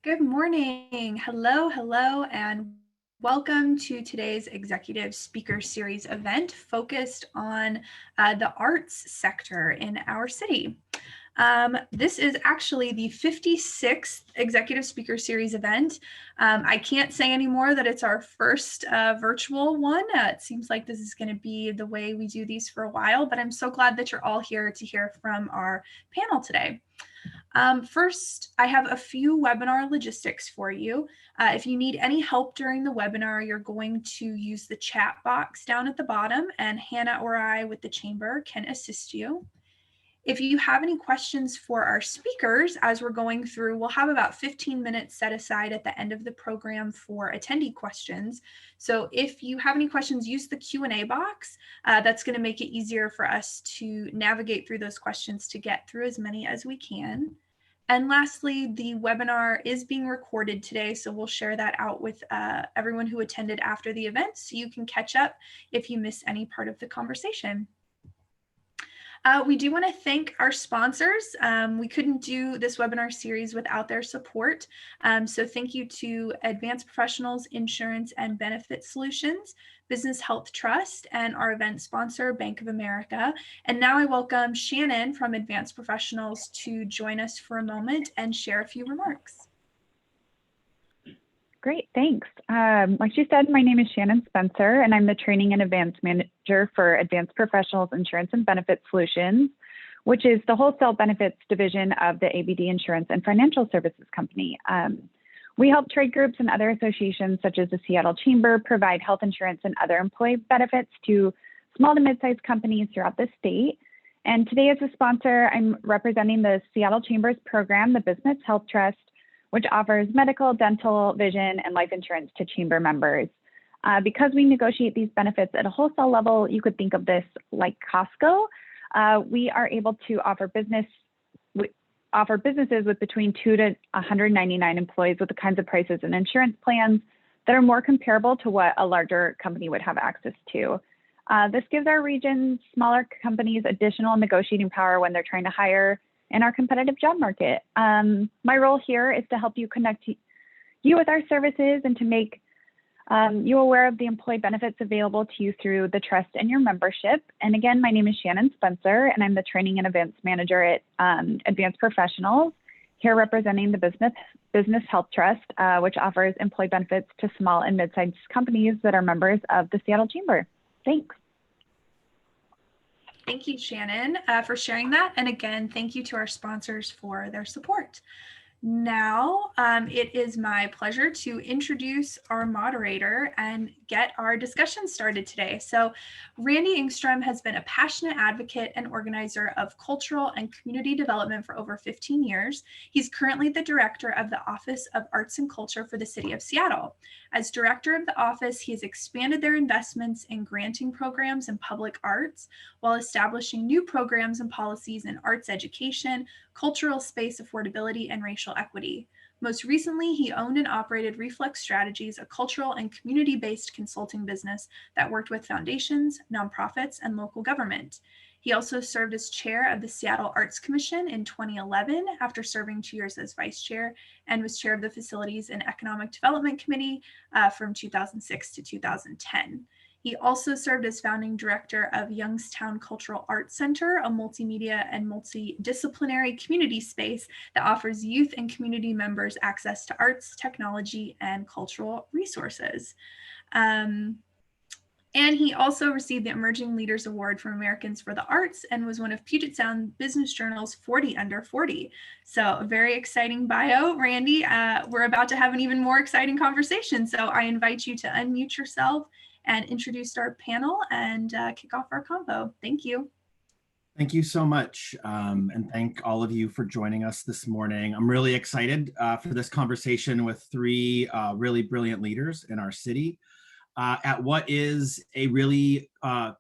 Good morning. Hello, and welcome to today's Executive Speaker Series event focused on the arts sector in our city. This is actually the 56th Executive Speaker Series event. I can't say anymore that it's our first virtual one. It seems like this is going to be the way we do these for a while, but I'm so glad that you're all here to hear from our panel today. First, I have a few webinar logistics for you. If you need any help during the webinar, you're going to use the chat box down at the bottom, and Hannah or I with the chamber can assist you. If you have any questions for our speakers as we're going through, we'll have about 15 minutes set aside at the end of the program for attendee questions. So if you have any questions, use the Q&A box. That's going to make it easier for us to navigate through those questions to get through as many as we can. And lastly, the webinar is being recorded today, so we'll share that out with everyone who attended after the event so you can catch up if you miss any part of the conversation. We do want to thank our sponsors. We couldn't do this webinar series without their support. So thank you to Advanced Professionals Insurance and Benefit Solutions, Business Health Trust, and our event sponsor, Bank of America. And now I welcome Shannon from Advanced Professionals to join us for a moment and share a few remarks. Great, thanks. Like she said, my name is Shannon Spencer, and I'm the Training and Advanced Manager for Advanced Professionals Insurance and Benefit Solutions, which is the wholesale benefits division of the ABD Insurance and Financial Services Company. We help trade groups and other associations, such as the Seattle Chamber, provide health insurance and other employee benefits to small to mid-sized companies throughout the state. And today as a sponsor, I'm representing the Seattle Chamber's program, the Business Health Trust, which offers medical, dental, vision, and life insurance to chamber members. Because we negotiate these benefits at a wholesale level, you could think of this like Costco. We are able to offer businesses with between 2 to 199 employees with the kinds of prices and insurance plans that are more comparable to what a larger company would have access to. This gives our region's smaller companies additional negotiating power when they're trying to hire in our competitive job market. My role here is to help you connect you with our services and to make you aware of the employee benefits available to you through the trust and your membership. And again, my name is Shannon Spencer, and I'm the Training and Events Manager at Advanced Professionals, here representing the Business Health Trust, which offers employee benefits to small and mid-sized companies that are members of the Seattle Chamber. Thanks. Thank you, Shannon, for sharing that. And again, thank you to our sponsors for their support. Now, it is my pleasure to introduce our moderator and get our discussion started today. So Randy Engstrom has been a passionate advocate and organizer of cultural and community development for over 15 years. He's currently the director of the Office of Arts and Culture for the City of Seattle. As director of the office, he has expanded their investments in granting programs in public arts while establishing new programs and policies in arts education, cultural space affordability, and racial equity. Most recently, he owned and operated Reflex Strategies, a cultural and community-based consulting business that worked with foundations, nonprofits, and local government. He also served as chair of the Seattle Arts Commission in 2011 after serving 2 years as vice chair, and was chair of the Facilities and Economic Development Committee from 2006 to 2010. He also served as founding director of Youngstown Cultural Arts Center, a multimedia and multidisciplinary community space that offers youth and community members access to arts, technology, and cultural resources. And he also received the Emerging Leaders Award from Americans for the Arts and was one of Puget Sound Business Journal's 40 Under 40. So a very exciting bio, Randy. We're about to have an even more exciting conversation. So I invite you to unmute yourself and introduce our panel and kick off our convo. Thank you. Thank you so much. And thank all of you for joining us this morning. I'm really excited for this conversation with three really brilliant leaders in our city at what is a really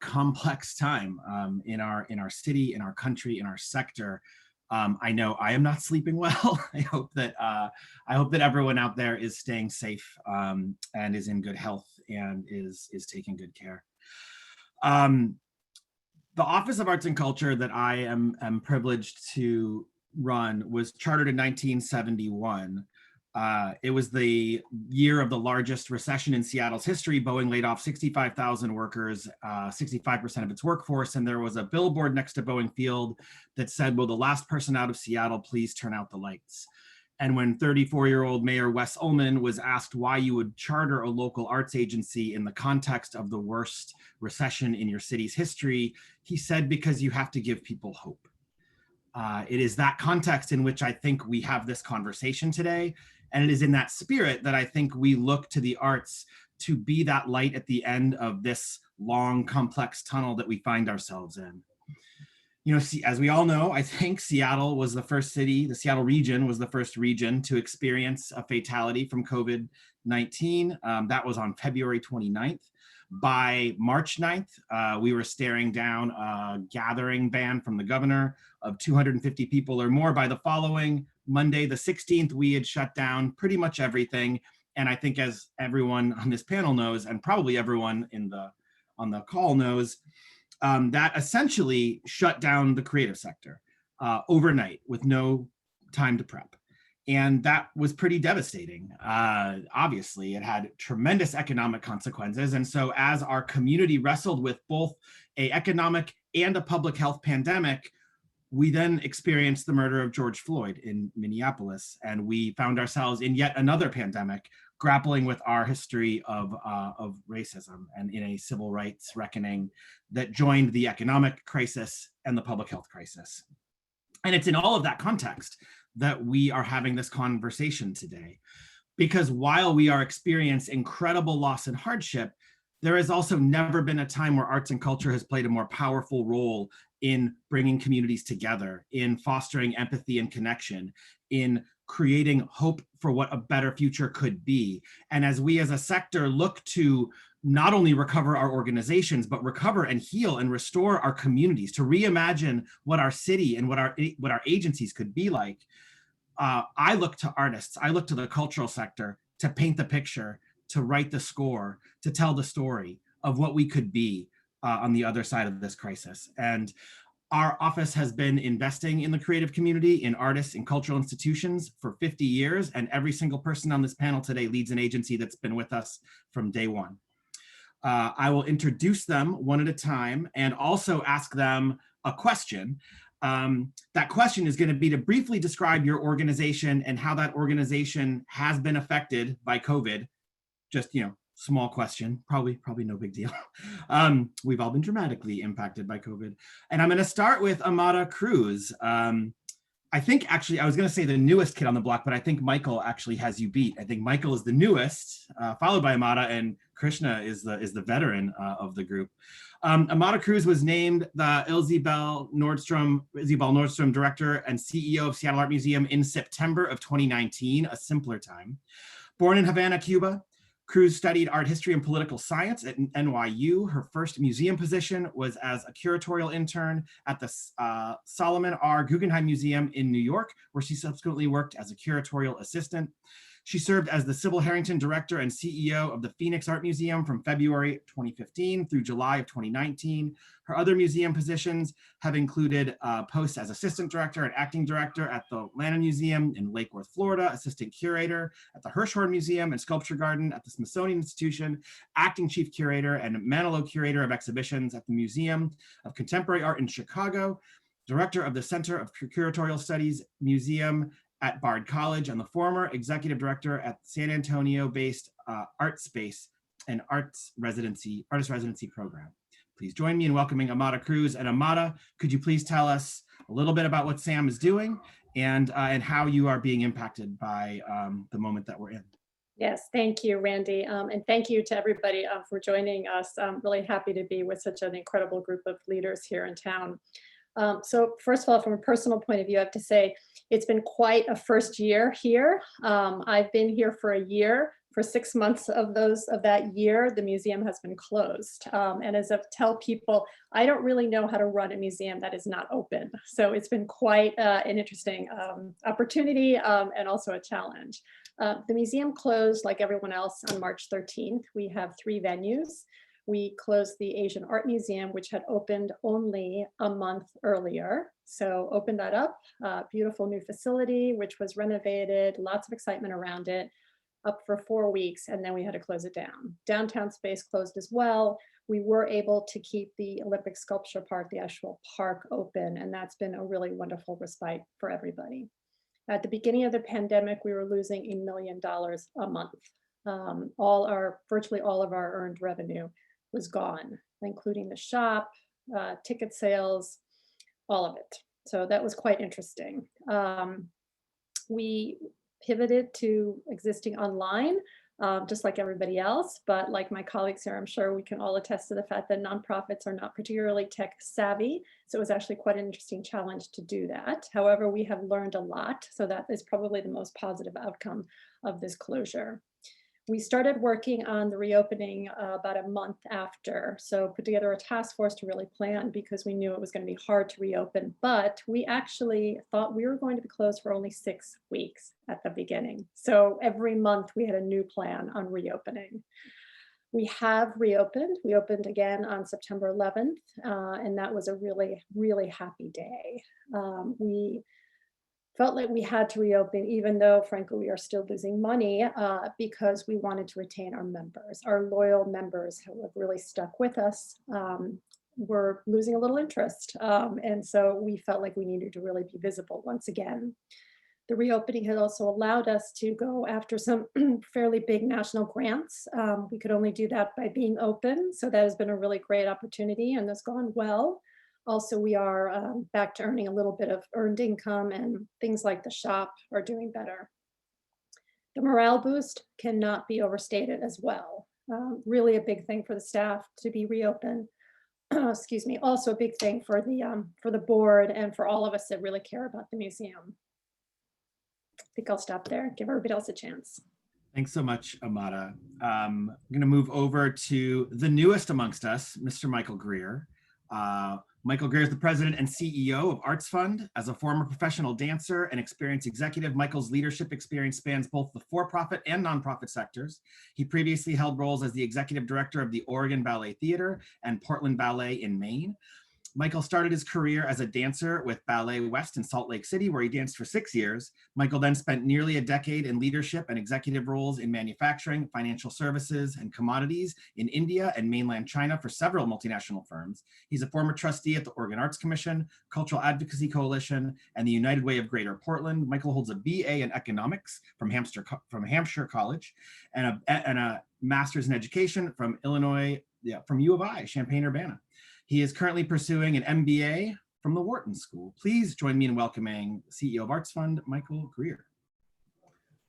complex time in our city, in our country, in our sector. I know I am not sleeping well. I hope that everyone out there is staying safe and is in good health and is taking good care. The Office of Arts and Culture that I am privileged to run was chartered in 1971 It was the year of the largest recession in Seattle's history. Boeing laid off 65,000 workers, 65% of its workforce, and there was a billboard next to Boeing Field that said, "Will the last person out of Seattle please turn out the lights?" And when 34-year-old Mayor Wes Ullman was asked why you would charter a local arts agency in the context of the worst recession in your city's history, he said, "Because you have to give people hope." It is that context in which I think we have this conversation today. And it is in that spirit that I think we look to the arts to be that light at the end of this long, complex tunnel that we find ourselves in. You know, as we all know, I think Seattle was the first city, the Seattle region was the first region to experience a fatality from COVID-19. That was on February 29th. By March 9th, we were staring down a gathering ban from the governor of 250 people or more. By the following Monday, the 16th, we had shut down pretty much everything. And I think, as everyone on this panel knows, and probably everyone on the call knows, that essentially shut down the creative sector overnight with no time to prep. And that was pretty devastating. Obviously, it had tremendous economic consequences. And so as our community wrestled with both an economic and a public health pandemic, we then experienced the murder of George Floyd in Minneapolis. And we found ourselves in yet another pandemic, grappling with our history of racism and in a civil rights reckoning that joined the economic crisis and the public health crisis. And it's in all of that context that we are having this conversation today. Because while we are experiencing incredible loss and hardship, there has also never been a time where arts and culture has played a more powerful role in bringing communities together, in fostering empathy and connection, in creating hope for what a better future could be. And as we as a sector look to not only recover our organizations, but recover and heal and restore our communities, to reimagine what our city and what our agencies could be like, I look to artists, I look to the cultural sector to paint the picture, to write the score, to tell the story of what we could be on the other side of this crisis. And our office has been investing in the creative community, in artists, in cultural institutions for 50 years, and every single person on this panel today leads an agency that's been with us from day one. I will introduce them one at a time and also ask them a question. That question is going to be to briefly describe your organization and how that organization has been affected by COVID. Just, small question, probably no big deal. We've all been dramatically impacted by COVID. And I'm going to start with Amada Cruz. I think actually I was going to say the newest kid on the block, but I think Michael actually has you beat. I think Michael is the newest, followed by Amada, and Krishna is the veteran of the group. Amada Cruz was named the Ilse Bell Nordstrom Director and CEO of Seattle Art Museum in September of 2019, a simpler time. Born in Havana, Cuba, Cruz studied art history and political science at NYU. Her first museum position was as a curatorial intern at the Solomon R. Guggenheim Museum in New York, where she subsequently worked as a curatorial assistant. She served as the Sybil Harrington Director and CEO of the Phoenix Art Museum from February 2015 through July of 2019. Her other museum positions have included posts as Assistant Director and Acting Director at the Lannan Museum in Lake Worth, Florida, Assistant Curator at the Hirshhorn Museum and Sculpture Garden at the Smithsonian Institution, Acting Chief Curator and Manilow Curator of Exhibitions at the Museum of Contemporary Art in Chicago, Director of the Center of Curatorial Studies Museum at Bard College, and the former Executive Director at San Antonio-based Art Space and Artist Residency Program. Please join me in welcoming Amada Cruz. And Amada, could you please tell us a little bit about what SAM is doing and how you are being impacted by the moment that we're in? Yes, thank you, Randy. And thank you to everybody for joining us. I'm really happy to be with such an incredible group of leaders here in town. So first of all, from a personal point of view, I have to say it's been quite a first year here. I've been here for a year. For 6 months of that year, the museum has been closed. And as I tell people, I don't really know how to run a museum that is not open. So it's been quite an interesting opportunity and also a challenge. The museum closed like everyone else on March 13th. We have 3 venues. We closed the Asian Art Museum, which had opened only a month earlier. So opened that up, beautiful new facility, which was renovated, lots of excitement around it, up for 4 weeks, and then we had to close it down. Downtown space closed as well. We were able to keep the Olympic Sculpture Park, the actual park, open, and that's been a really wonderful respite for everybody. At the beginning of the pandemic, we were losing $1 million a month. Virtually all of our earned revenue was gone, including the shop, ticket sales, all of it. So that was quite interesting. We pivoted to existing online, just like everybody else, but like my colleagues here, I'm sure we can all attest to the fact that nonprofits are not particularly tech savvy. So it was actually quite an interesting challenge to do that. However, we have learned a lot. So that is probably the most positive outcome of this closure. We started working on the reopening about a month after. So put together a task force to really plan, because we knew it was going to be hard to reopen, but we actually thought we were going to be closed for only 6 weeks at the beginning. So every month we had a new plan on reopening. We have reopened. We opened again on September 11th, and that was a really, really happy day. We felt like we had to reopen, even though, frankly, we are still losing money, because we wanted to retain our members. Our loyal members who have really stuck with us were losing a little interest. And so we felt like we needed to really be visible once again. The reopening has also allowed us to go after some fairly big national grants. We could only do that by being open. So that has been a really great opportunity, and that's gone well. Also, we are back to earning a little bit of earned income, and things like the shop are doing better. The morale boost cannot be overstated as well. Really a big thing for the staff to be reopened. Excuse me. Also a big thing for the board and for all of us that really care about the museum. I think I'll stop there. Give everybody else a chance. Thanks so much, Amada. I'm going to move over to the newest amongst us, Mr. Michael Greer. Michael Greer is the president and CEO of Arts Fund. As a former professional dancer and experienced executive, Michael's leadership experience spans both the for-profit and nonprofit sectors. He previously held roles as the executive director of the Oregon Ballet Theater and Portland Ballet in Maine. Michael started his career as a dancer with Ballet West in Salt Lake City, where he danced for 6 years. Michael then spent nearly a decade in leadership and executive roles in manufacturing, financial services, and commodities in India and mainland China for several multinational firms. He's a former trustee at the Oregon Arts Commission, Cultural Advocacy Coalition, and the United Way of Greater Portland. Michael holds a BA in economics from Hampshire College and a master's in education from U of I, Champaign-Urbana. He is currently pursuing an MBA from the Wharton School. Please join me in welcoming CEO of Arts Fund, Michael Greer.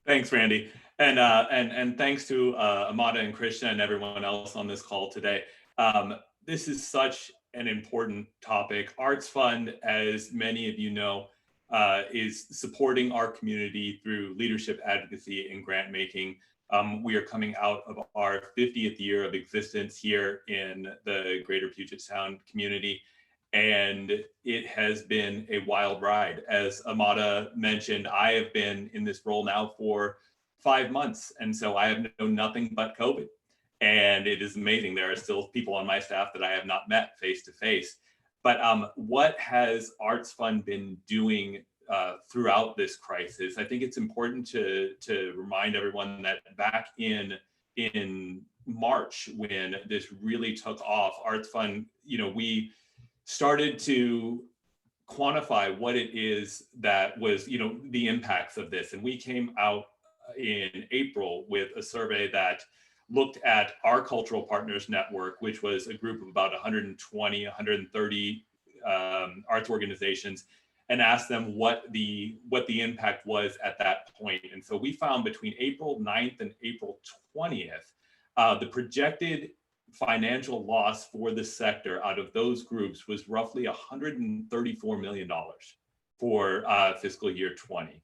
Thanks, Randy. And thanks to Amada and Krishna and everyone else on this call today. This is such an important topic. Arts Fund, as many of you know, is supporting our community through leadership advocacy and grant making. We are coming out of our 50th year of existence here in the greater Puget Sound community, and it has been a wild ride. As Amada mentioned, I have been in this role now for 5 months, and so I have known nothing but COVID. And it is amazing. There are still people on my staff that I have not met face to face. But what has Arts Fund been doing throughout this crisis? I think it's important to remind everyone that back in March, when this really took off, Arts Fund, we started to quantify what it is that was, the impacts of this. And we came out in April with a survey that looked at our cultural partners network, which was a group of about 120, 130 arts organizations, and asked them what the impact was at that point. And so we found between April 9th and April 20th, the projected financial loss for the sector out of those groups was roughly $134 million for fiscal year 20,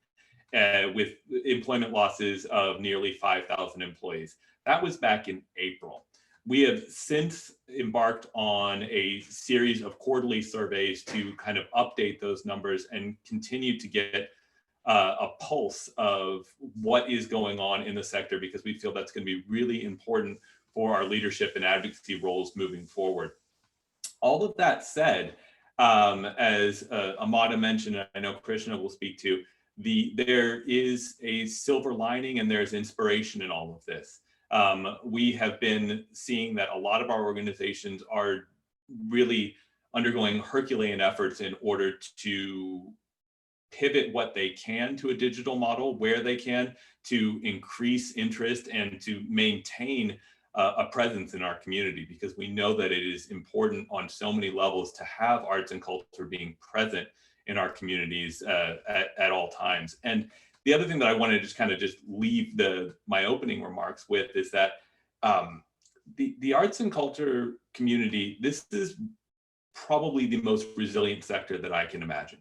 with employment losses of nearly 5,000 employees. That was back in April. We have since embarked on a series of quarterly surveys to kind of update those numbers and continue to get a pulse of what is going on in the sector, because we feel that's going to be really important for our leadership and advocacy roles moving forward. All of that said, as Amada mentioned, and I know Krishna will speak to, there is a silver lining and there's inspiration in all of this. We have been seeing that a lot of our organizations are really undergoing Herculean efforts in order to pivot what they can to a digital model where they can, to increase interest and to maintain a presence in our community, because we know that it is important on so many levels to have arts and culture being present in our communities at all times. And the other thing that I want to just leave my opening remarks with is that the arts and culture community, this is probably the most resilient sector that I can imagine.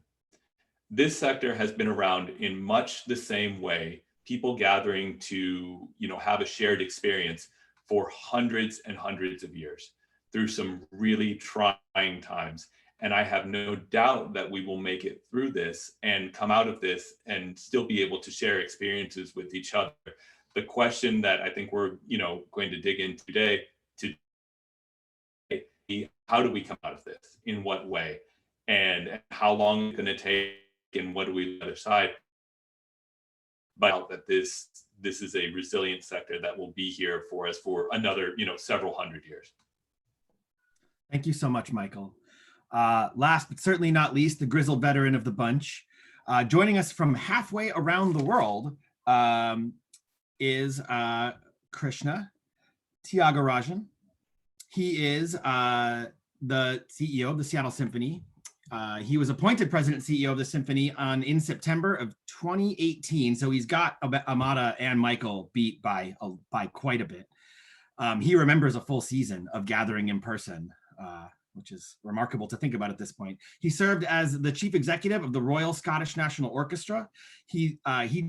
This sector has been around in much the same way, people gathering to, have a shared experience for hundreds and hundreds of years through some really trying times. And I have no doubt that we will make it through this and come out of this and still be able to share experiences with each other. The question that I think we're, going to dig into today how do we come out of this? In what way? And how long is it going to take? And what do we do on the other side? But that this is a resilient sector that will be here for us for another, several hundred years. Thank you so much, Michael. Last but certainly not least, the grizzled veteran of the bunch, joining us from halfway around the world is Krishna Tyagarajan. He is the CEO of the Seattle Symphony. He was appointed president and CEO of the Symphony in September of 2018. So he's got Amada and Michael beat by quite a bit. He remembers a full season of gathering in person, which is remarkable to think about at this point. He served as the chief executive of the Royal Scottish National Orchestra. He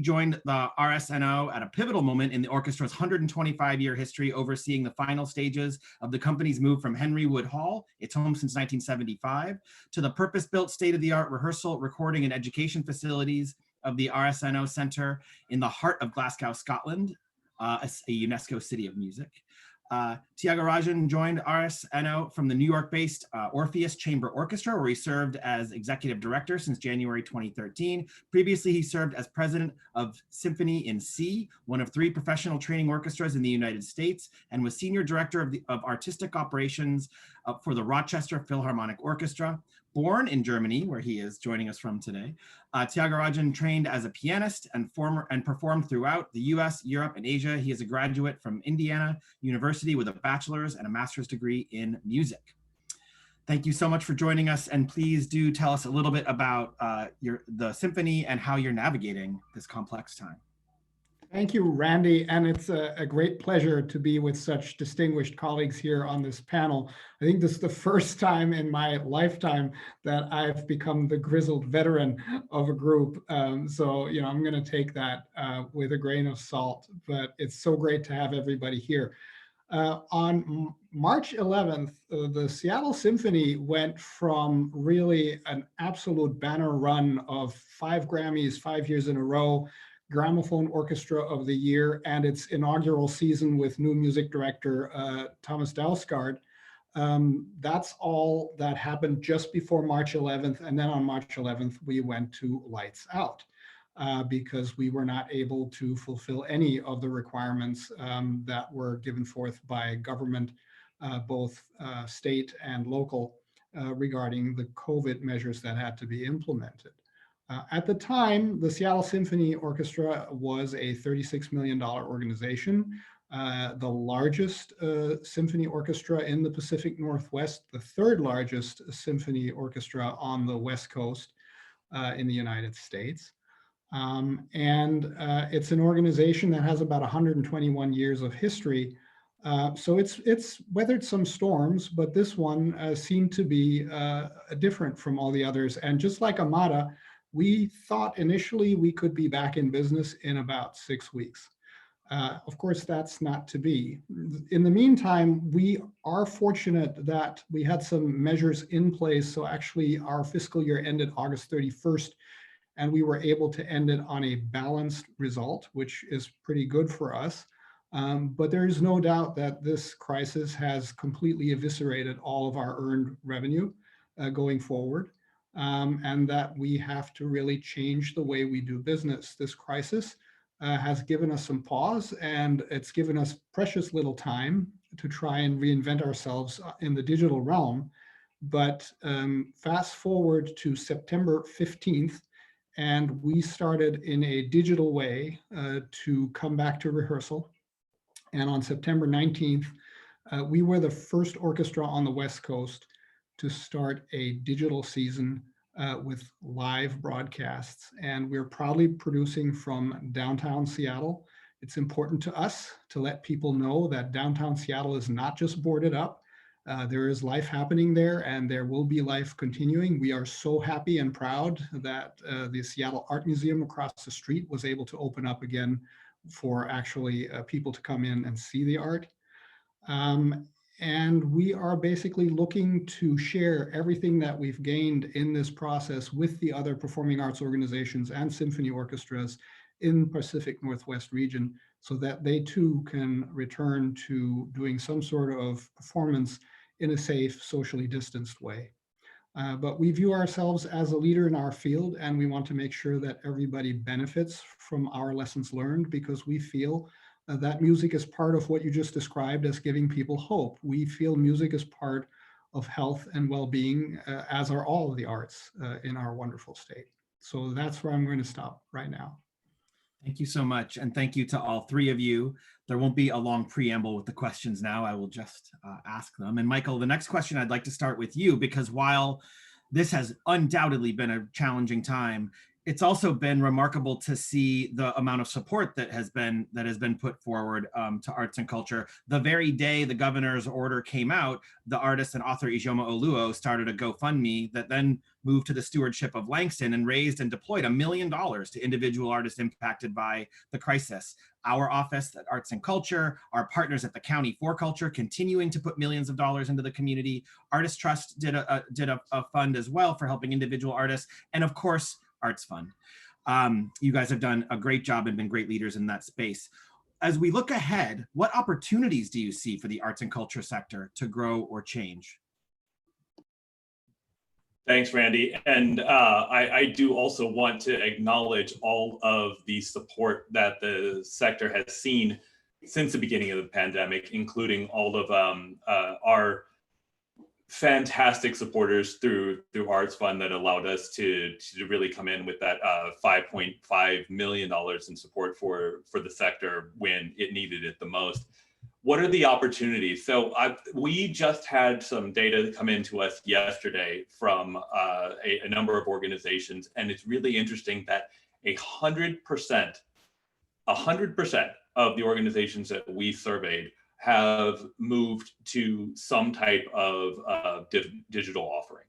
joined the RSNO at a pivotal moment in the orchestra's 125-year history, overseeing the final stages of the company's move from Henry Wood Hall, its home since 1975, to the purpose-built state-of-the-art rehearsal, recording, and education facilities of the RSNO Centre in the heart of Glasgow, Scotland, a UNESCO City of Music. Tyagarajan joined RSNO from the New York-based Orpheus Chamber Orchestra, where he served as executive director since January 2013. Previously, he served as president of Symphony in C, one of 3 professional training orchestras in the United States, and was senior director of artistic operations for the Rochester Philharmonic Orchestra. Born in Germany, where he is joining us from today, Tyagarajan trained as a pianist and performed throughout the US, Europe, and Asia. He is a graduate from Indiana University with a bachelor's and a master's degree in music. Thank you so much for joining us, and please do tell us a little bit about the symphony and how you're navigating this complex time. Thank you, Randy, and it's a great pleasure to be with such distinguished colleagues here on this panel. I think this is the first time in my lifetime that I've become the grizzled veteran of a group. So, I'm going to take that with a grain of salt, but it's so great to have everybody here. On March 11th, the Seattle Symphony went from really an absolute banner run of 5 Grammys, 5 years in a row, Gramophone Orchestra of the Year, and its inaugural season with new music director Thomas Dausgaard. That's all that happened just before March 11th. And then on March 11th, we went to lights out because we were not able to fulfill any of the requirements that were given forth by government, both state and local, regarding the COVID measures that had to be implemented. At the time, the Seattle Symphony Orchestra was a $36 million organization, the largest symphony orchestra in the Pacific Northwest, the 3rd largest symphony orchestra on the West Coast in the United States. And it's an organization that has about 121 years of history. So it's weathered some storms, but this one seemed to be different from all the others. And just like Amada, we thought initially we could be back in business in about 6 weeks. Of course, that's not to be. In the meantime, we are fortunate that we had some measures in place. So actually, our fiscal year ended August 31st, and we were able to end it on a balanced result, which is pretty good for us. But there is no doubt that this crisis has completely eviscerated all of our earned revenue going forward, and that we have to really change the way we do business. This crisis has given us some pause, and it's given us precious little time to try and reinvent ourselves in the digital realm. But fast forward to September 15th, and we started in a digital way to come back to rehearsal. And on September 19th, we were the first orchestra on the West Coast to start a digital season with live broadcasts. And we're proudly producing from downtown Seattle. It's important to us to let people know that downtown Seattle is not just boarded up. There is life happening there, and there will be life continuing. We are so happy and proud that the Seattle Art Museum across the street was able to open up again for actually people to come in and see the art. And we are basically looking to share everything that we've gained in this process with the other performing arts organizations and symphony orchestras in the Pacific Northwest region, so that they too can return to doing some sort of performance in a safe, socially distanced way. But we view ourselves as a leader in our field, and we want to make sure that everybody benefits from our lessons learned, because we feel that music is part of what you just described as giving people hope. We feel music is part of health and well-being, as are all of the arts in our wonderful state. So that's where I'm going to stop right now. Thank you so much. And thank you to all three of you. There won't be a long preamble with the questions now. I will just ask them. And Michael, the next question, I'd like to start with you, because while this has undoubtedly been a challenging time, it's also been remarkable to see the amount of support that has been put forward to arts and culture. The very day the governor's order came out, the artist and author Ijeoma Oluo started a GoFundMe that then moved to the stewardship of Langston and raised and deployed $1 million to individual artists impacted by the crisis. Our office at Arts and Culture, our partners at the County for Culture, continuing to put millions of dollars into the community. Artist Trust did a fund as well for helping individual artists, and of course, Arts Fund. You guys have done a great job and been great leaders in that space. As we look ahead, what opportunities do you see for the arts and culture sector to grow or change? Thanks, Randy. And I do also want to acknowledge all of the support that the sector has seen since the beginning of the pandemic, including all of our fantastic supporters through Arts Fund that allowed us to really come in with that $5.5 million in support for the sector when it needed it the most. What are the opportunities? So we just had some data come into us yesterday from a number of organizations, and it's really interesting that 100% of the organizations that we surveyed have moved to some type of digital offering.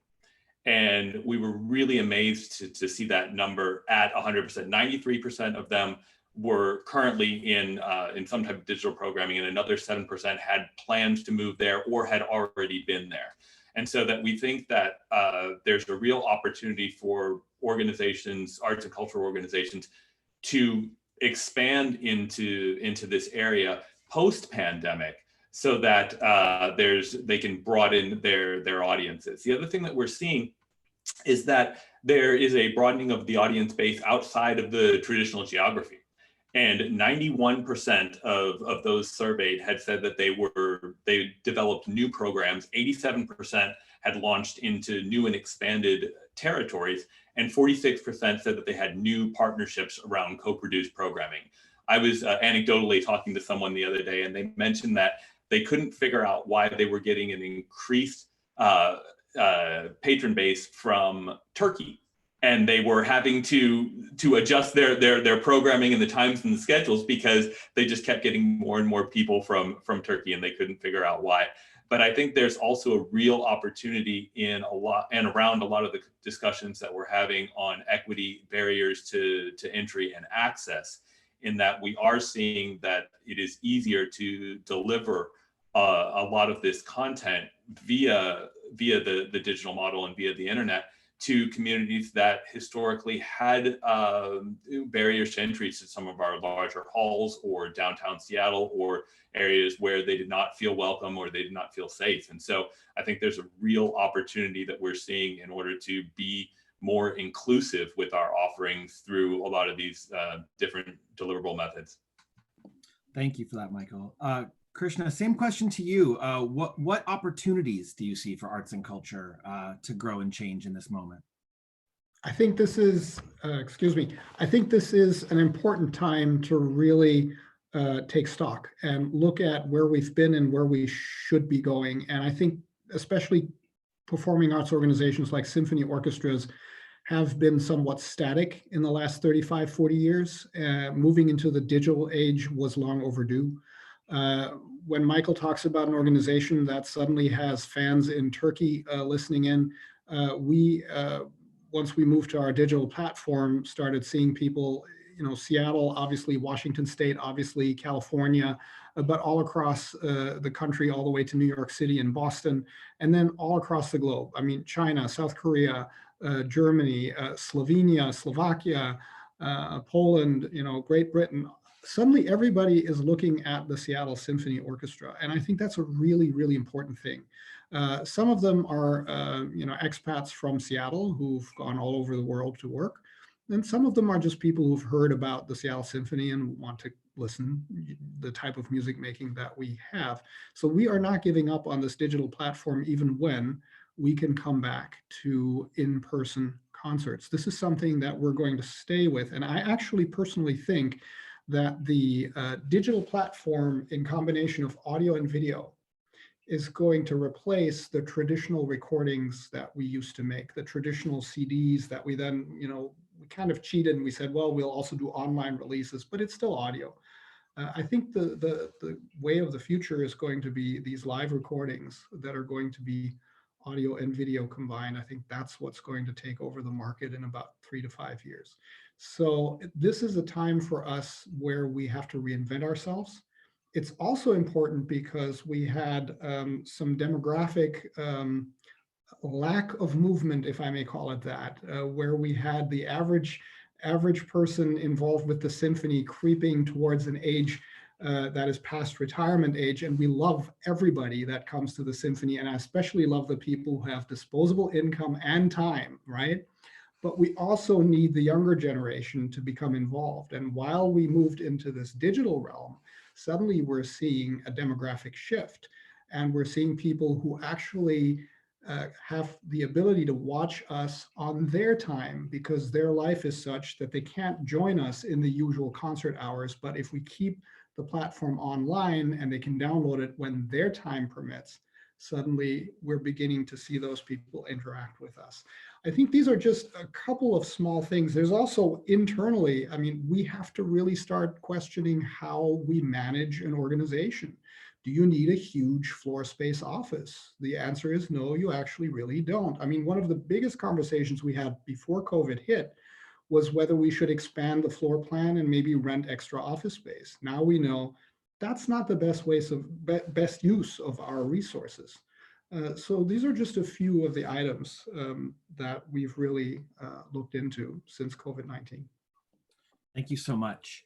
And we were really amazed to see that number at 100%. 93% of them were currently in some type of digital programming, and another 7% had plans to move there or had already been there. And so that we think that there's a real opportunity for organizations, arts and cultural organizations, to expand into this area post-pandemic, so that they can broaden their audiences. The other thing that we're seeing is that there is a broadening of the audience base outside of the traditional geography. And 91% of those surveyed had said that they developed new programs. 87% had launched into new and expanded territories, and 46% said that they had new partnerships around co-produced programming. I was anecdotally talking to someone the other day, and they mentioned that they couldn't figure out why they were getting an increased patron base from Turkey. And they were having to adjust their programming and the times and the schedules, because they just kept getting more and more people from Turkey, and they couldn't figure out why. But I think there's also a real opportunity in around a lot of the discussions that we're having on equity, barriers to entry and access, in that we are seeing that it is easier to deliver a lot of this content via the digital model and via the internet to communities that historically had barriers to entry to some of our larger halls or downtown Seattle, or areas where they did not feel welcome or they did not feel safe. And so I think there's a real opportunity that we're seeing in order to be more inclusive with our offerings through a lot of these different deliverable methods. Thank you for that, Michael. Krishna, same question to you. What opportunities do you see for arts and culture to grow and change in this moment? I think this is, I think this is an important time to really take stock and look at where we've been and where we should be going. And I think especially performing arts organizations like symphony orchestras have been somewhat static in the last 35, 40 years. Moving into the digital age was long overdue. When Michael talks about an organization that suddenly has fans in Turkey listening in, once we moved to our digital platform, started seeing people, Seattle, obviously Washington State, obviously California, but all across the country, all the way to New York City and Boston, and then all across the globe. I mean, China, South Korea, Germany, Slovenia, Slovakia, Poland, Great Britain. Suddenly everybody is looking at the Seattle Symphony Orchestra. And I think that's a really, really important thing. Some of them are, expats from Seattle who've gone all over the world to work. And some of them are just people who've heard about the Seattle Symphony and want to listen the type of music making that we have. So we are not giving up on this digital platform, even when we can come back to in-person concerts. This is something that we're going to stay with. And I actually personally think that the digital platform in combination of audio and video is going to replace the traditional recordings that we used to make, the traditional CDs that we then, we kind of cheated and we said, well, we'll also do online releases, but it's still audio. I think the way of the future is going to be these live recordings that are going to be audio and video combined. I think that's what's going to take over the market in about 3 to 5 years. So this is a time for us where we have to reinvent ourselves. It's also important because we had some demographic lack of movement, if I may call it that, where we had the average person involved with the symphony creeping towards an age that is past retirement age. And we love everybody that comes to the symphony, and I especially love the people who have disposable income and time, right? But we also need the younger generation to become involved. And while we moved into this digital realm, suddenly we're seeing a demographic shift, and we're seeing people who actually have the ability to watch us on their time, because their life is such that they can't join us in the usual concert hours. But if we keep the platform online and they can download it when their time permits, suddenly we're beginning to see those people interact with us. I think these are just a couple of small things. There's also internally, we have to really start questioning how we manage an organization. Do you need a huge floor space office? The answer is no, you actually really don't. One of the biggest conversations we had before COVID hit was whether we should expand the floor plan and maybe rent extra office space. Now we know that's not the best use of our resources. So these are just a few of the items that we've really looked into since COVID-19. Thank you so much.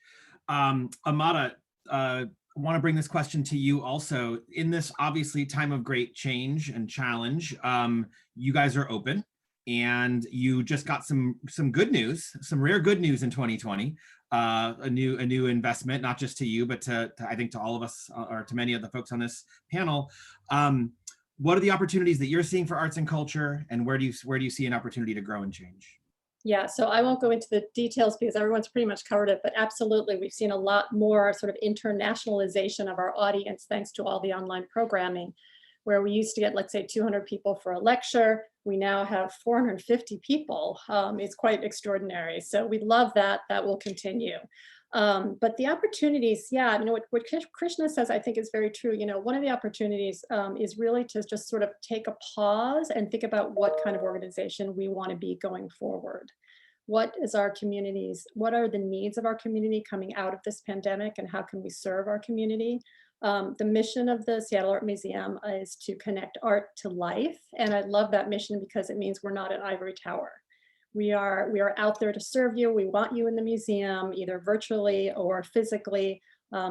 Amada, I want to bring this question to you also. In this obviously time of great change and challenge, you guys are open, and you just got some good news, some rare good news in 2020. A new investment, not just to you, but to I think to all of us, or to many of the folks on this panel. What are the opportunities that you're seeing for arts and culture, and where do you see an opportunity to grow and change? Yeah, so I won't go into the details because everyone's pretty much covered it, but absolutely, we've seen a lot more sort of internationalization of our audience thanks to all the online programming, where we used to get, let's say, 200 people for a lecture. We now have 450 people. It's quite extraordinary. So we love that. That will continue. But the opportunities, yeah, what Krishna says, I think is very true. One of the opportunities is really to just sort of take a pause and think about what kind of organization we want to be going forward. What is our communities? What are the needs of our community coming out of this pandemic, and how can we serve our community? The mission of the Seattle Art Museum is to connect art to life. And I love that mission because it means we're not an ivory tower. We are out there to serve you. We want you in the museum, either virtually or physically.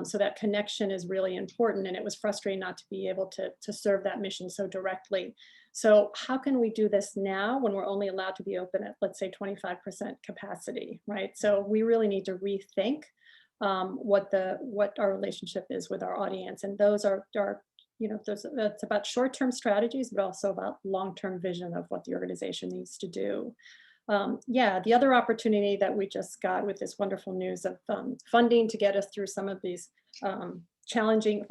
So that connection is really important. And it was frustrating not to be able to serve that mission so directly. So how can we do this now when we're only allowed to be open at, let's say, 25% capacity, right? So we really need to rethink what our relationship is with our audience. And those are that's about short-term strategies, but also about long-term vision of what the organization needs to do. The other opportunity that we just got with this wonderful news of funding to get us through some of these challenging,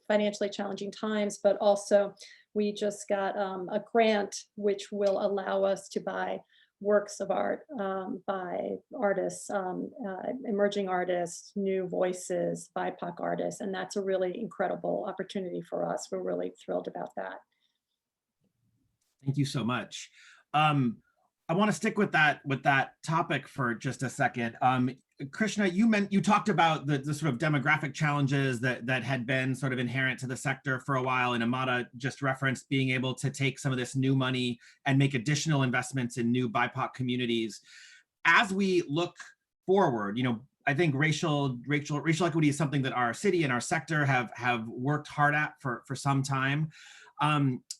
financially challenging times, but also we just got a grant which will allow us to buy works of art by artists, emerging artists, new voices, BIPOC artists, and that's a really incredible opportunity for us. We're really thrilled about that. Thank you so much. I want to stick with that topic for just a second. Krishna, you talked about the sort of demographic challenges that had been sort of inherent to the sector for a while, and Amada just referenced being able to take some of this new money and make additional investments in new BIPOC communities. As we look forward, I think racial equity is something that our city and our sector have worked hard at for some time.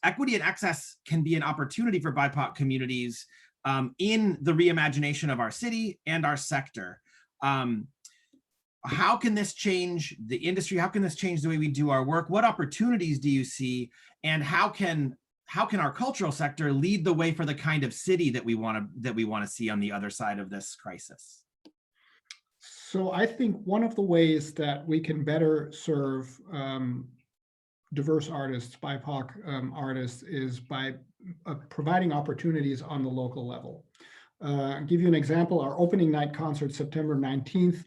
Equity and access can be an opportunity for BIPOC communities in the reimagination of our city and our sector. How can this change the industry? How can this change the way we do our work? What opportunities do you see? And how can our cultural sector lead the way for the kind of city that we want to see on the other side of this crisis? So I think one of the ways that we can better serve diverse artists, BIPOC artists, is by providing opportunities on the local level. I'll give you an example. Our opening night concert, September 19th,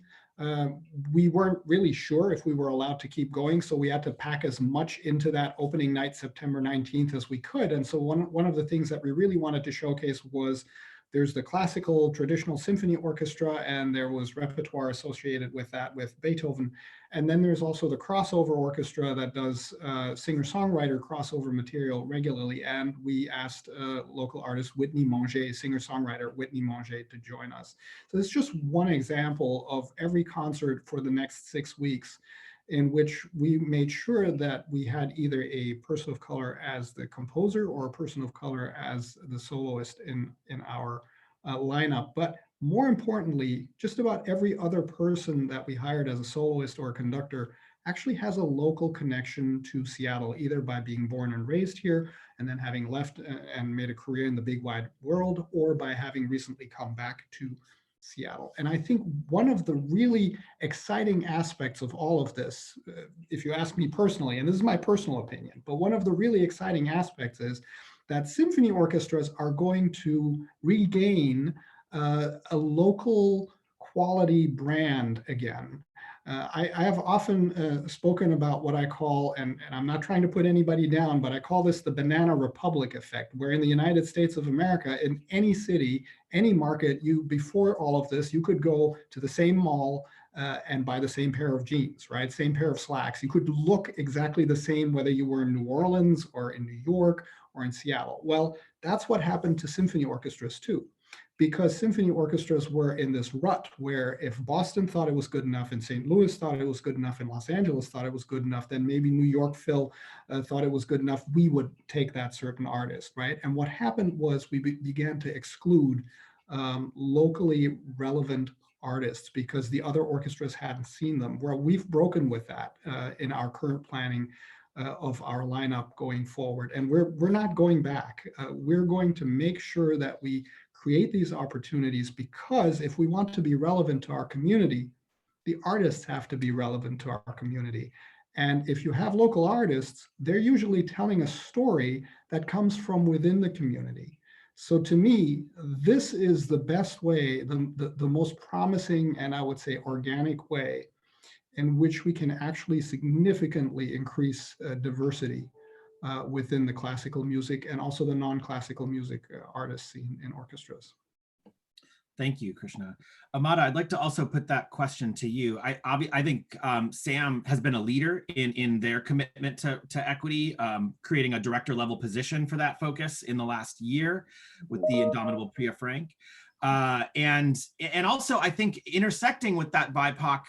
we weren't really sure if we were allowed to keep going, so we had to pack as much into that opening night, September 19th, as we could. And so one of the things that we really wanted to showcase was there's the classical traditional symphony orchestra, and there was repertoire associated with that with Beethoven. And then there's also the crossover orchestra that does singer-songwriter crossover material regularly. And we asked local artist Whitney Manger, singer-songwriter Whitney Manger, to join us. So it's just one example of every concert for the next 6 weeks in which we made sure that we had either a person of color as the composer or a person of color as the soloist in our lineup. But more importantly, just about every other person that we hired as a soloist or a conductor actually has a local connection to Seattle, either by being born and raised here and then having left and made a career in the big wide world, or by having recently come back to Seattle. And I think one of the really exciting aspects of all of this, if you ask me personally, and this is my personal opinion, but one of the really exciting aspects is that symphony orchestras are going to regain a local quality brand again. I have often spoken about what I call, and I'm not trying to put anybody down, but I call this the Banana Republic effect, where in the United States of America, in any city, any market, before all of this, you could go to the same mall and buy the same pair of jeans, right? Same pair of slacks. You could look exactly the same whether you were in New Orleans or in New York or in Seattle. Well, that's what happened to symphony orchestras too, because symphony orchestras were in this rut where if Boston thought it was good enough and St. Louis thought it was good enough and Los Angeles thought it was good enough, then maybe New York Phil thought it was good enough, we would take that certain artist, right? And what happened was we began to exclude locally relevant artists because the other orchestras hadn't seen them. Well, we've broken with that in our current planning of our lineup going forward. And we're not going back. We're going to make sure that we create these opportunities, because if we want to be relevant to our community, the artists have to be relevant to our community. And if you have local artists, they're usually telling a story that comes from within the community. So to me, this is the best way, the most promising, and I would say organic way in which we can actually significantly increase diversity within the classical music and also the non-classical music artists scene in orchestras. Thank you, Krishna. Amada, I'd like to also put that question to you. I think SAM has been a leader in their commitment to equity, creating a director level position for that focus in the last year with the indomitable Priya Frank. And also I think intersecting with that BIPOC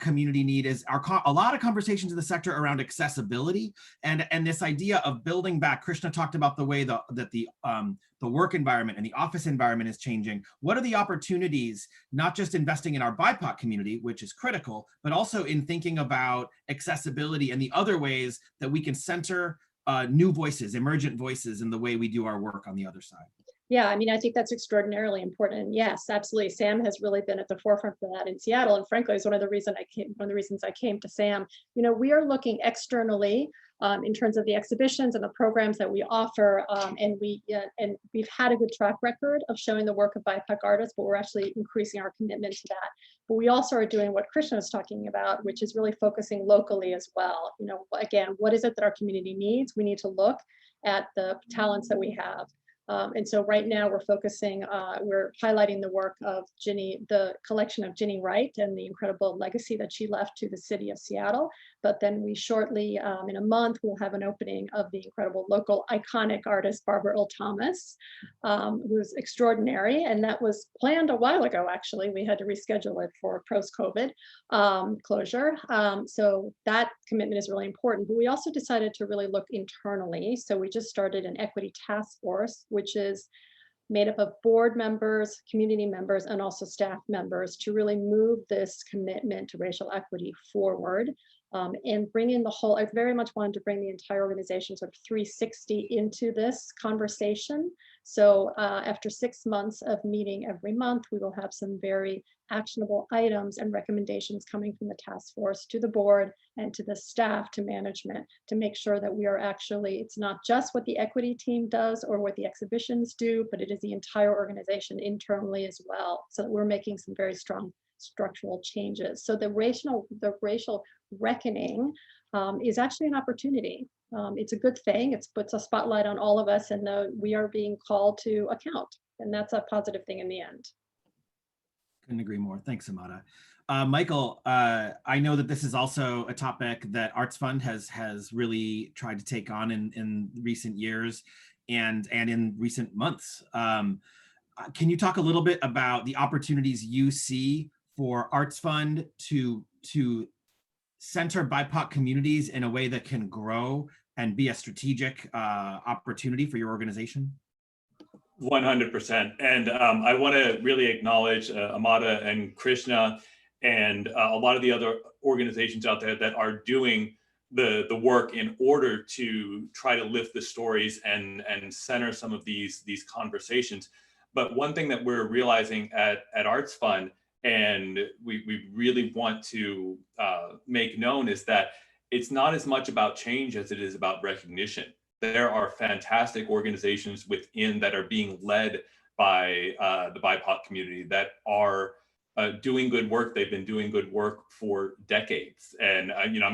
community need is a lot of conversations in the sector around accessibility and this idea of building back. Krishna talked about the way that the work environment and the office environment is changing. What are the opportunities, not just investing in our BIPOC community, which is critical, but also in thinking about accessibility and the other ways that we can center new voices, emergent voices in the way we do our work on the other side? Yeah, I mean, I think that's extraordinarily important. And yes, absolutely. SAM has really been at the forefront of that in Seattle. And frankly, it's one of the reasons I came to SAM. You know, we are looking externally in terms of the exhibitions and the programs that we offer. And we've had a good track record of showing the work of BIPOC artists, but we're actually increasing our commitment to that. But we also are doing what Krishna was talking about, which is really focusing locally as well. You know, again, what is it that our community needs? We need to look at the talents that we have. And so right now we're focusing, we're highlighting the work of Ginny, the collection of Ginny Wright and the incredible legacy that she left to the city of Seattle. But then we shortly, in a month, we'll have an opening of the incredible local iconic artist, Barbara Earl Thomas, who's extraordinary. And that was planned a while ago, actually. We had to reschedule it for post-COVID closure. So that commitment is really important. But we also decided to really look internally. So we just started an equity task force, which is made up of board members, community members, and also staff members to really move this commitment to racial equity forward and bring in the whole. I very much wanted to bring the entire organization sort of 360 into this conversation. So after 6 months of meeting every month, we will have some very actionable items and recommendations coming from the task force to the board and to the staff, to management, to make sure that we are actually, it's not just what the equity team does or what the exhibitions do, but it is the entire organization internally as well. So that we're making some very strong structural changes. So the racial reckoning is actually an opportunity. It's a good thing. It puts a spotlight on all of us, and we are being called to account, and that's a positive thing in the end. Couldn't agree more. Thanks, Amada. Michael, I know that this is also a topic that Arts Fund has really tried to take on in recent years and in recent months. Can you talk a little bit about the opportunities you see for Arts Fund to center BIPOC communities in a way that can grow and be a strategic opportunity for your organization? 100%. And I want to really acknowledge Amada and Krishna and a lot of the other organizations out there that are doing the work in order to try to lift the stories and center some of these conversations. But one thing that we're realizing at Arts Fund, and we really want to make known, is that it's not as much about change as it is about recognition. There are fantastic organizations within that are being led by the BIPOC community that are doing good work. They've been doing good work for decades. And you know,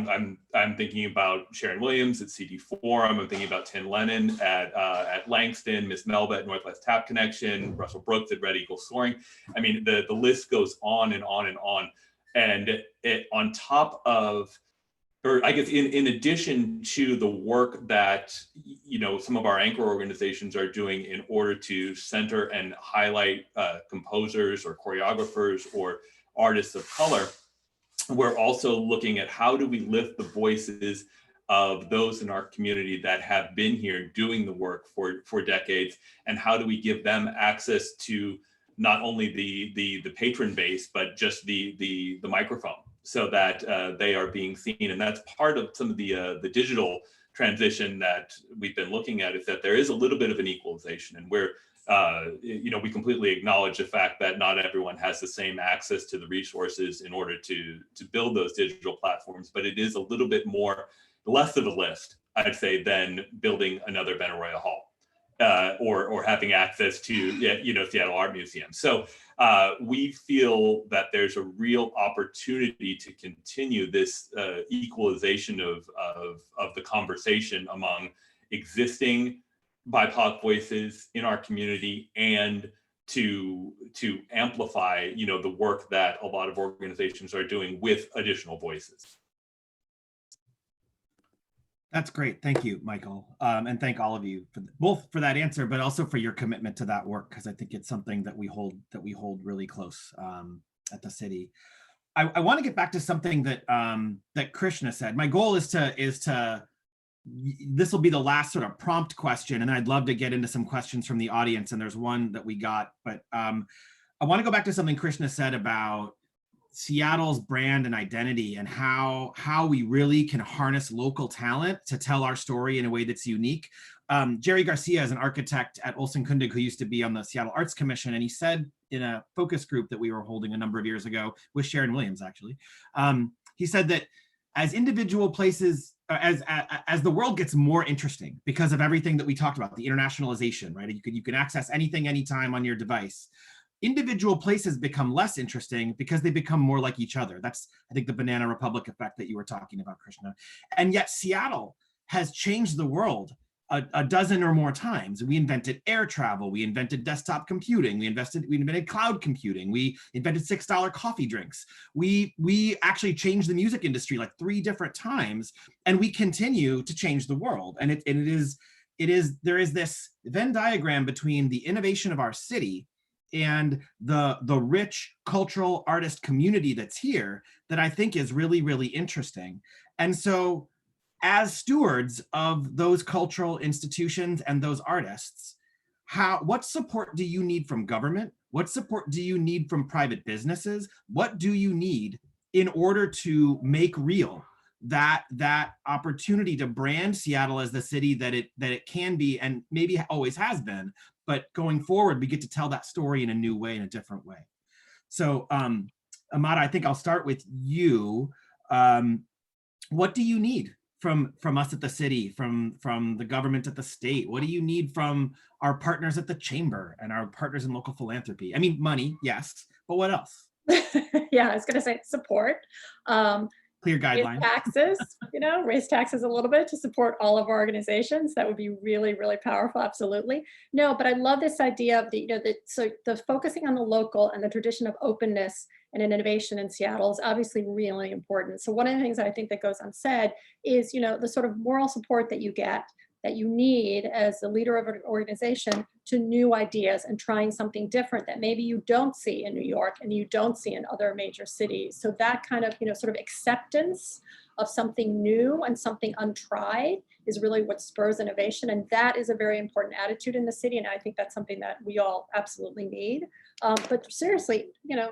I'm thinking about Sharon Williams at CD Forum. I'm thinking about Tin Lennon at Langston, Miss Melba at Northwest Tap Connection, Russell Brooks at Red Eagle Soaring. I mean, the list goes on and on and on. And on top of, or I guess in addition to the work that, you know, some of our anchor organizations are doing in order to center and highlight composers or choreographers or artists of color, we're also looking at how do we lift the voices of those in our community that have been here doing the work for decades, and how do we give them access to not only the patron base, but just the microphone, so that they are being seen. And that's part of some of the digital transition that we've been looking at, is that there is a little bit of an equalization, and where you know, we completely acknowledge the fact that not everyone has the same access to the resources in order to build those digital platforms, but it is a little bit less of a list, I'd say, than building another Benaroya Hall. Or having access to, you know, Seattle Art Museum. So we feel that there's a real opportunity to continue this equalization of the conversation among existing BIPOC voices in our community, and to amplify, the work that a lot of organizations are doing with additional voices. That's great. Thank you, Michael. And thank all of you both for that answer, but also for your commitment to that work, because I think it's something that we hold really close at the city. I want to get back to something that that Krishna said. My goal is to this will be the last sort of prompt question, and I'd love to get into some questions from the audience. And there's one that we got, but I want to go back to something Krishna said about Seattle's brand and identity, and how we really can harness local talent to tell our story in a way that's unique. Jerry Garcia is an architect at Olson Kundig who used to be on the Seattle Arts Commission, and he said in a focus group that we were holding a number of years ago with Sharon Williams, actually, he said that as individual places, as the world gets more interesting because of everything that we talked about, the internationalization, right? You can access anything, anytime on your device. Individual places become less interesting because they become more like each other. That's, I think, the Banana Republic effect that you were talking about, Krishna. And yet Seattle has changed the world a dozen or more times. We invented air travel. We invented desktop computing. We invented cloud computing. We invented $6 coffee drinks. We actually changed the music industry like 3 different times, and we continue to change the world. And there is this Venn diagram between the innovation of our city and the rich cultural artist community that's here that I think is really, really interesting. And so as stewards of those cultural institutions and those artists, what support do you need from government? What support do you need from private businesses? What do you need in order to make real that opportunity to brand Seattle as the city that it can be, and maybe always has been, but going forward, we get to tell that story in a new way, in a different way. So Amada, I think I'll start with you. What do you need from us at the city, from the government at the state? What do you need from our partners at the chamber and our partners in local philanthropy? I mean, money, yes, but what else? Yeah, I was gonna say support. Clear guidelines. Raise taxes a little bit to support all of our organizations. That would be really, really powerful. Absolutely. No, but I love this idea of the focusing on the local and the tradition of openness and innovation in Seattle is obviously really important. So one of the things that I think that goes unsaid is, the sort of moral support that you get, that you need as the leader of an organization to new ideas and trying something different that maybe you don't see in New York and you don't see in other major cities. So that kind of, sort of acceptance of something new and something untried is really what spurs innovation. And that is a very important attitude in the city. And I think that's something that we all absolutely need. But seriously,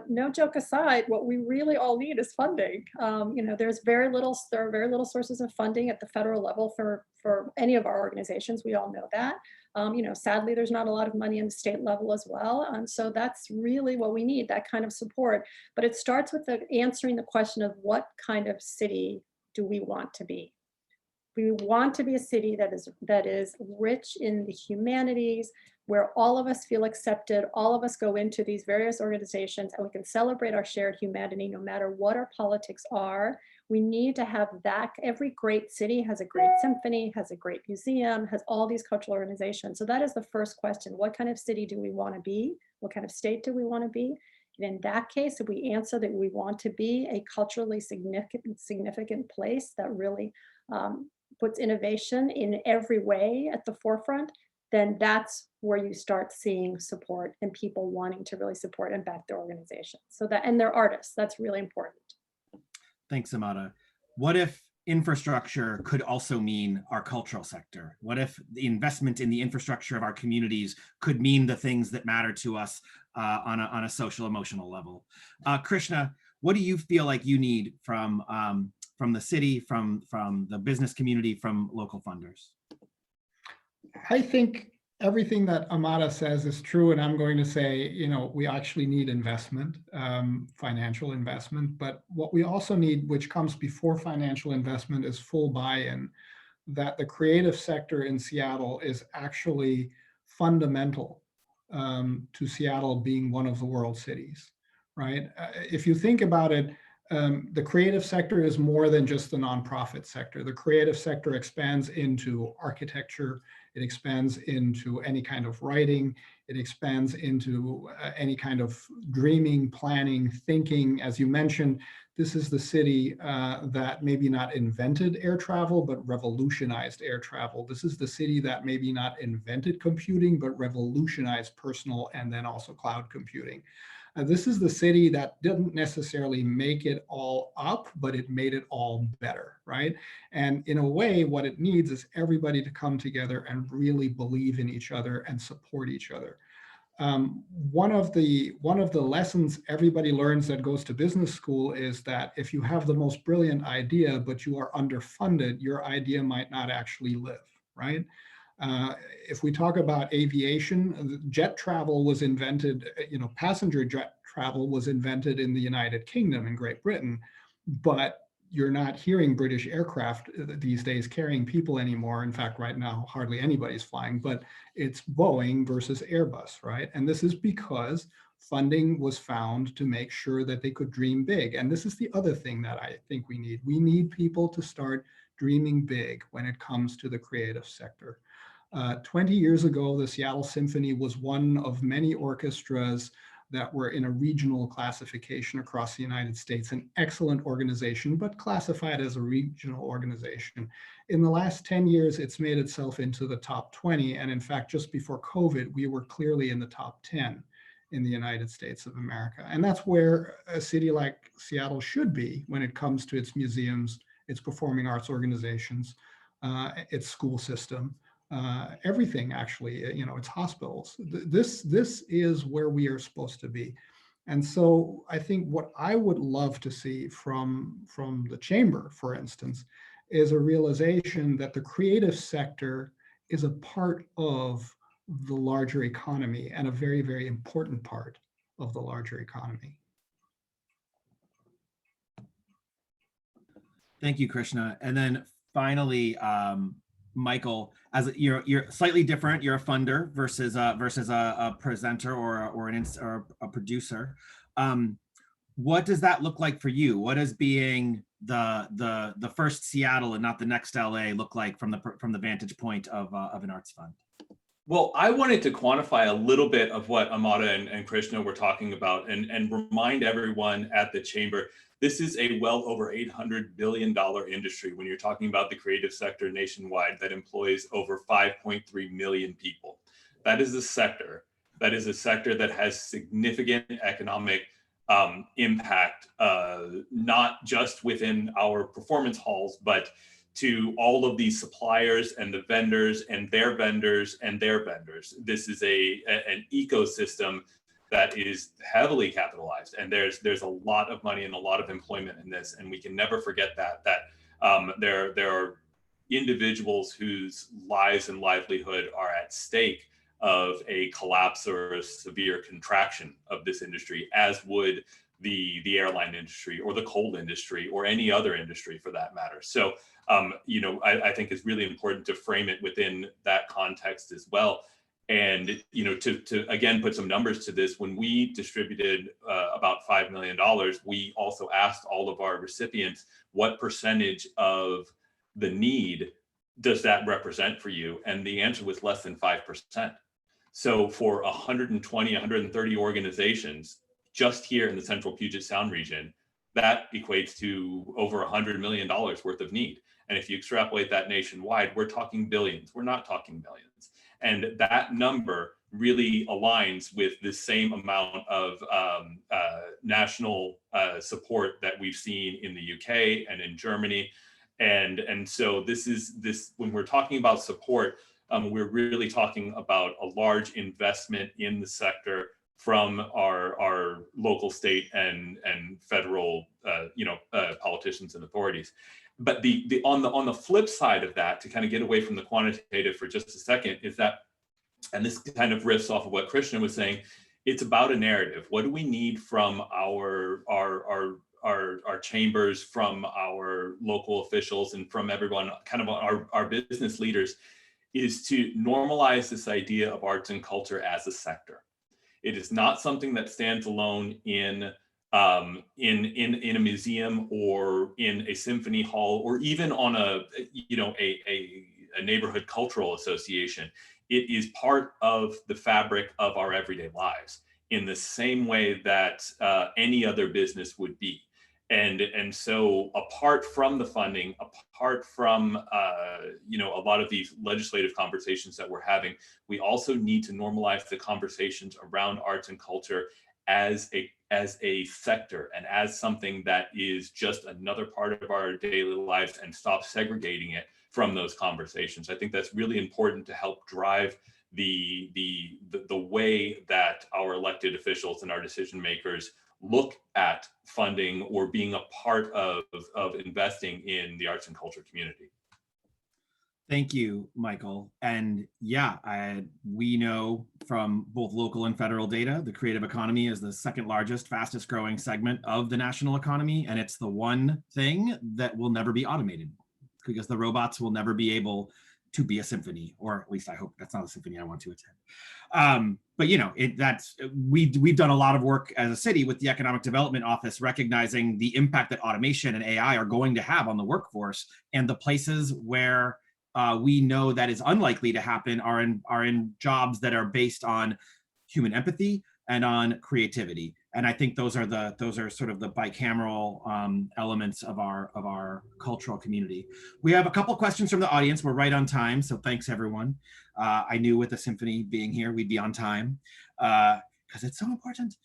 no joke aside, what we really all need is funding. There are very little sources of funding at the federal level for any of our organizations. We all know that. Sadly, there's not a lot of money in the state level as well. And so that's really what we need, that kind of support. But it starts with answering the question of what kind of city do we want to be? We want to be a city that is rich in the humanities, where all of us feel accepted, all of us go into these various organizations and we can celebrate our shared humanity no matter what our politics are. We need to have that. Every great city has a great symphony, has a great museum, has all these cultural organizations. So that is the first question. What kind of city do we want to be? What kind of state do we want to be? And in that case, if we answer that we want to be a culturally significant place that really puts innovation in every way at the forefront, then that's where you start seeing support and people wanting to really support and back their organization. And their artists, that's really important. Thanks, Amada. What if infrastructure could also mean our cultural sector? What if the investment in the infrastructure of our communities could mean the things that matter to us on a social, emotional level? Krishna, what do you feel like you need from the city, from the business community, from local funders? I think everything that Amada says is true, and I'm going to say, we actually need investment, financial investment, but what we also need, which comes before financial investment, is full buy-in, that the creative sector in Seattle is actually fundamental to Seattle being one of the world cities, right? If you think about it, the creative sector is more than just the nonprofit sector. The creative sector expands into architecture. It expands into any kind of writing. It expands into any kind of dreaming, planning, thinking. As you mentioned, this is the city that maybe not invented air travel, but revolutionized air travel. This is the city that maybe not invented computing, but revolutionized personal and then also cloud computing. This is the city that didn't necessarily make it all up, but it made it all better, right? And in a way, what it needs is everybody to come together and really believe in each other and support each other. One of the lessons everybody learns that goes to business school is that if you have the most brilliant idea, but you are underfunded, your idea might not actually live, right? If we talk about aviation, jet travel was invented, passenger jet travel was invented in the United Kingdom, in Great Britain, but you're not hearing British aircraft these days carrying people anymore. In fact, right now, hardly anybody's flying, but it's Boeing versus Airbus, right? And this is because funding was found to make sure that they could dream big. And this is the other thing that I think we need. We need people to start dreaming big when it comes to the creative sector. 20 years ago, the Seattle Symphony was one of many orchestras that were in a regional classification across the United States, an excellent organization, but classified as a regional organization. In the last 10 years, it's made itself into the top 20. And in fact, just before COVID, we were clearly in the top 10 in the United States of America. And that's where a city like Seattle should be when it comes to its museums, its performing arts organizations, its school system. Everything actually, it's hospitals. This is where we are supposed to be. And so I think what I would love to see from the chamber, for instance, is a realization that the creative sector is a part of the larger economy and a very, very important part of the larger economy. Thank you, Krishna. And then finally, Michael, as you're slightly different. You're a funder versus a presenter or a producer. What does that look like for you? What does being the first Seattle and not the next LA look like from the vantage point of an arts fund? Well, I wanted to quantify a little bit of what Amada and Krishna were talking about and remind everyone at the chamber, this is a well over $800 billion industry when you're talking about the creative sector nationwide that employs over 5.3 million people. That is a sector that has significant economic impact, not just within our performance halls, but to all of these suppliers and the vendors and their vendors and their vendors. This is an ecosystem that is heavily capitalized, and there's a lot of money and a lot of employment in this, and we can never forget that there are individuals whose lives and livelihood are at stake of a collapse or a severe contraction of this industry, as would the airline industry or the coal industry or any other industry for that matter. So I think it's really important to frame it within that context as well. And to again put some numbers to this, when we distributed about $5 million, we also asked all of our recipients, what percentage of the need does that represent for you? And the answer was less than 5%. So for 120, 130 organizations just here in the central Puget Sound region, that equates to over $100 million worth of need. And if you extrapolate that nationwide, we're talking billions. We're not talking millions. And that number really aligns with the same amount of national support that we've seen in the UK and in Germany. And so this when we're talking about support, we're really talking about a large investment in the sector from our local, state, and federal politicians and authorities. But on the flip side of that, to kind of get away from the quantitative for just a second, is that, and this kind of riffs off of what Krishna was saying, it's about a narrative. What do we need from our chambers, from our local officials, and from everyone, kind of our business leaders, is to normalize this idea of arts and culture as a sector. It is not something that stands alone in a museum or in a symphony hall or even on a neighborhood cultural association. it is part of the fabric of our everyday lives in the same way that any other business would be. And so apart from the funding, apart from a lot of these legislative conversations that we're having, we also need to normalize the conversations around arts and culture as a sector and as something that is just another part of our daily lives, and stop segregating it from those conversations. I think that's really important to help drive the way that our elected officials and our decision makers look at funding or being a part of investing in the arts and culture community. Thank you, Michael. And yeah, we know from both local and federal data, the creative economy is the second largest, fastest growing segment of the national economy. And it's the one thing that will never be automated, because the robots will never be able to be a symphony, or at least I hope that's not a symphony I want to attend. But we've done a lot of work as a city with the Economic Development Office, recognizing the impact that automation and AI are going to have on the workforce, and the places where we know that is unlikely to happen are in jobs that are based on human empathy and on creativity. And I think those are sort of the bicameral elements of our cultural community. We have a couple questions from the audience. We're right on time, so thanks everyone. I knew with the symphony being here, we'd be on time because it's so important.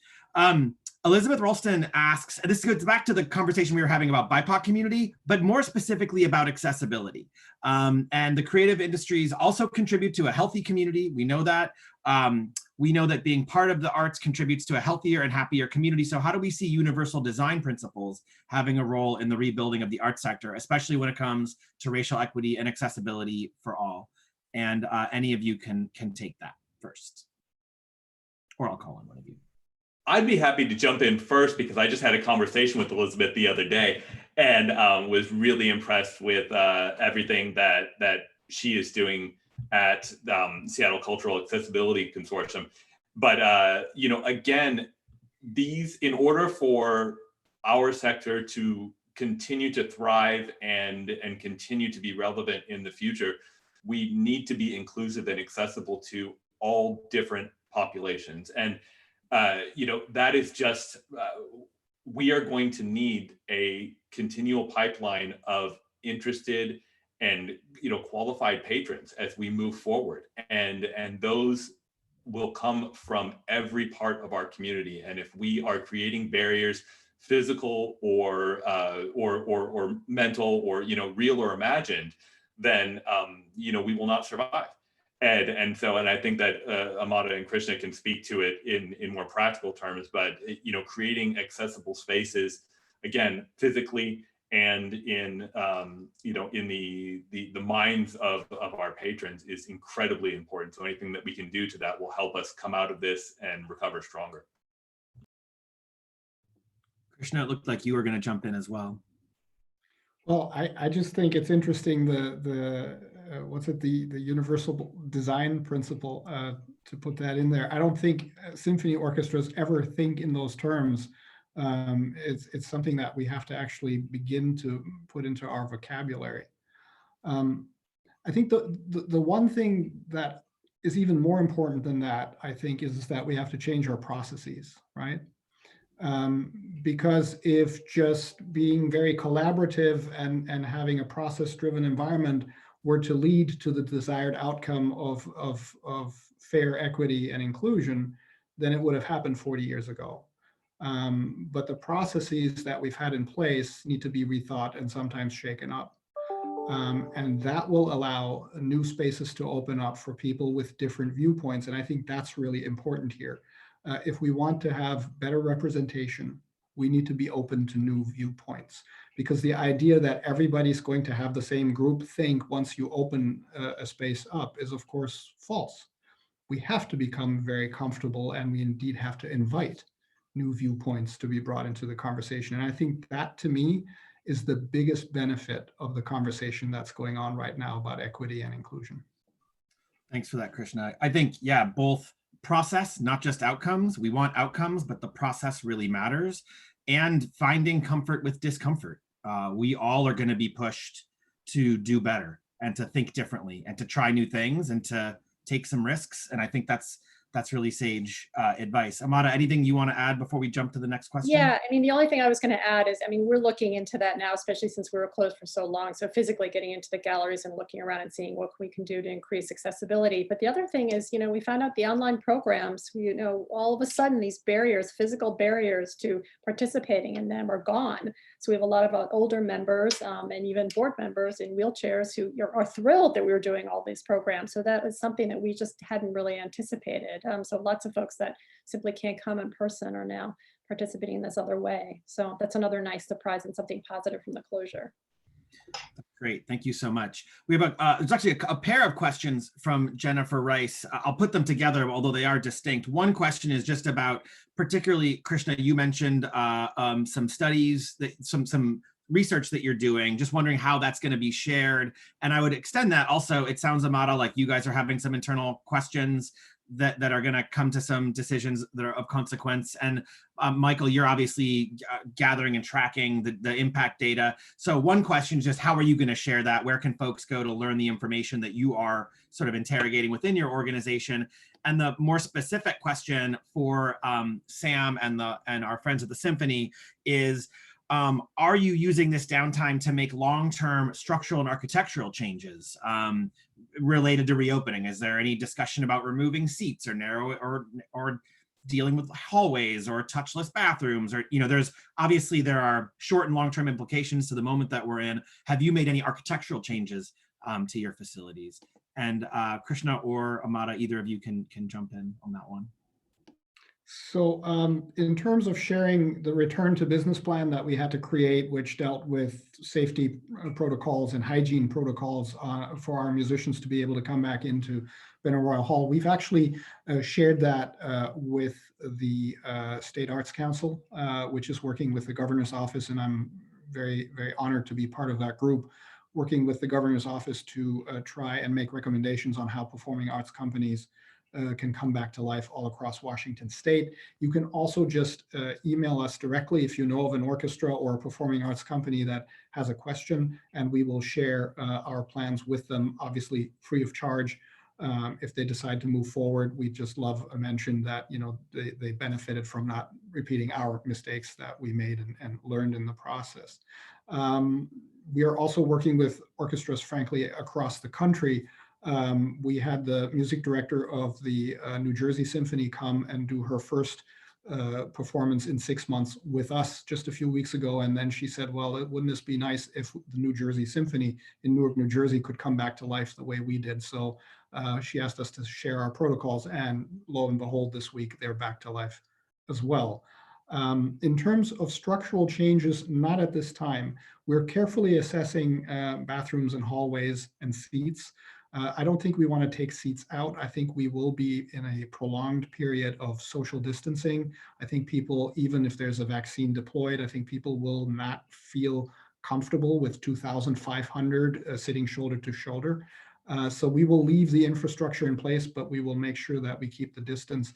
Elizabeth Ralston asks, and this goes back to the conversation we were having about BIPOC community, but more specifically about accessibility. And the creative industries also contribute to a healthy community. We know that. We know that being part of the arts contributes to a healthier and happier community. So how do we see universal design principles having a role in the rebuilding of the arts sector, especially when it comes to racial equity and accessibility for all? And any of you can take that first, or I'll call on one of you. I'd be happy to jump in first, because I just had a conversation with Elizabeth the other day and was really impressed with everything that she is doing at Seattle Cultural Accessibility Consortium. But again, in order for our sector to continue to thrive and continue to be relevant in the future, we need to be inclusive and accessible to all different populations. And that is just, we are going to need a continual pipeline of interested and qualified patrons as we move forward, and those will come from every part of our community. And if we are creating barriers, physical or mental, or real or imagined, then we will not survive. And I think that Amada and Krishna can speak to it in more practical terms, but creating accessible spaces, again, physically and in the minds of our patrons, is incredibly important. So anything that we can do to that will help us come out of this and recover stronger. Krishna, it looked like you were going to jump in as well. Well, I just think it's interesting, the universal design principle, to put that in there. I don't think symphony orchestras ever think in those terms. It's something that we have to actually begin to put into our vocabulary. I think the one thing that is even more important than that, I think, is that we have to change our processes, right? Because if just being very collaborative and having a process-driven environment were to lead to the desired outcome of fair equity and inclusion, then it would have happened 40 years ago. But the processes that we've had in place need to be rethought and sometimes shaken up. And that will allow new spaces to open up for people with different viewpoints. And I think that's really important here. If we want to have better representation, we need to be open to new viewpoints, because the idea that everybody's going to have the same group think once you open a space up is, of course, false. We have to become very comfortable, and we indeed have to invite new viewpoints to be brought into the conversation. And I think that, to me, is the biggest benefit of the conversation that's going on right now about equity and inclusion. Thanks for that, Krishna. I think, yeah, both process, not just outcomes. We want outcomes, but the process really matters. And finding comfort with discomfort. We all are going to be pushed to do better and to think differently and to try new things and to take some risks. And I think that's really sage advice. Amada, anything you want to add before we jump to the next question? Yeah, I mean, the only thing I was going to add is, I mean, we're looking into that now, especially since we were closed for so long. So physically getting into the galleries and looking around and seeing what we can do to increase accessibility. But the other thing is, you know, we found out the online programs, you know, all of a sudden these barriers, physical barriers to participating in them are gone. So we have a lot of older members and even board members in wheelchairs who are thrilled that we were doing all these programs. So that was something that we just hadn't really anticipated. So lots of folks that simply can't come in person are now participating in this other way. So that's another nice surprise and something positive from the closure. Great, thank you so much. We have there's actually a pair of questions from Jennifer Rice. I'll put them together, although they are distinct. One question is just about, particularly, Krishna, you mentioned some studies, some research that you're doing, just wondering how that's going to be shared. And I would extend that also, it sounds, Amada, like you guys are having some internal questions that are going to come to some decisions that are of consequence. And Michael, you're obviously gathering and tracking the impact data. So one question is just, how are you going to share that? Where can folks go to learn the information that you are sort of interrogating within your organization? And the more specific question for Sam and our friends at the Symphony is, are you using this downtime to make long-term structural and architectural changes related to reopening? Is there any discussion about removing seats or or dealing with hallways or touchless bathrooms? Or, you know, there are short and long-term implications to the moment that we're in. Have you made any architectural changes to your facilities? And Krishna or Amada, either of you can jump in on that one. So in terms of sharing the return to business plan that we had to create, which dealt with safety protocols and hygiene protocols for our musicians to be able to come back into Benaroya Hall, we've actually shared that with the State Arts Council, which is working with the Governor's Office, and I'm very, very honored to be part of that group, working with the Governor's Office to try and make recommendations on how performing arts companies can come back to life all across Washington State. You can also just email us directly if you know of an orchestra or a performing arts company that has a question, and we will share our plans with them, obviously free of charge. If they decide to move forward, we just love a mention that, you know, they benefited from not repeating our mistakes that we made and learned in the process. We are also working with orchestras, frankly, across the country. We had the music director of the New Jersey Symphony come and do her first performance in 6 months with us just a few weeks ago. And then she said, well, wouldn't this be nice if the New Jersey Symphony in Newark, New Jersey could come back to life the way we did? So she asked us to share our protocols, and lo and behold, this week they're back to life as well. In terms of structural changes, not at this time. We're carefully assessing bathrooms and hallways and seats. I don't think we want to take seats out. I think we will be in a prolonged period of social distancing. I think people, even if there's a vaccine deployed, I think people will not feel comfortable with 2,500 sitting shoulder to shoulder. So we will leave the infrastructure in place, but we will make sure that we keep the distance.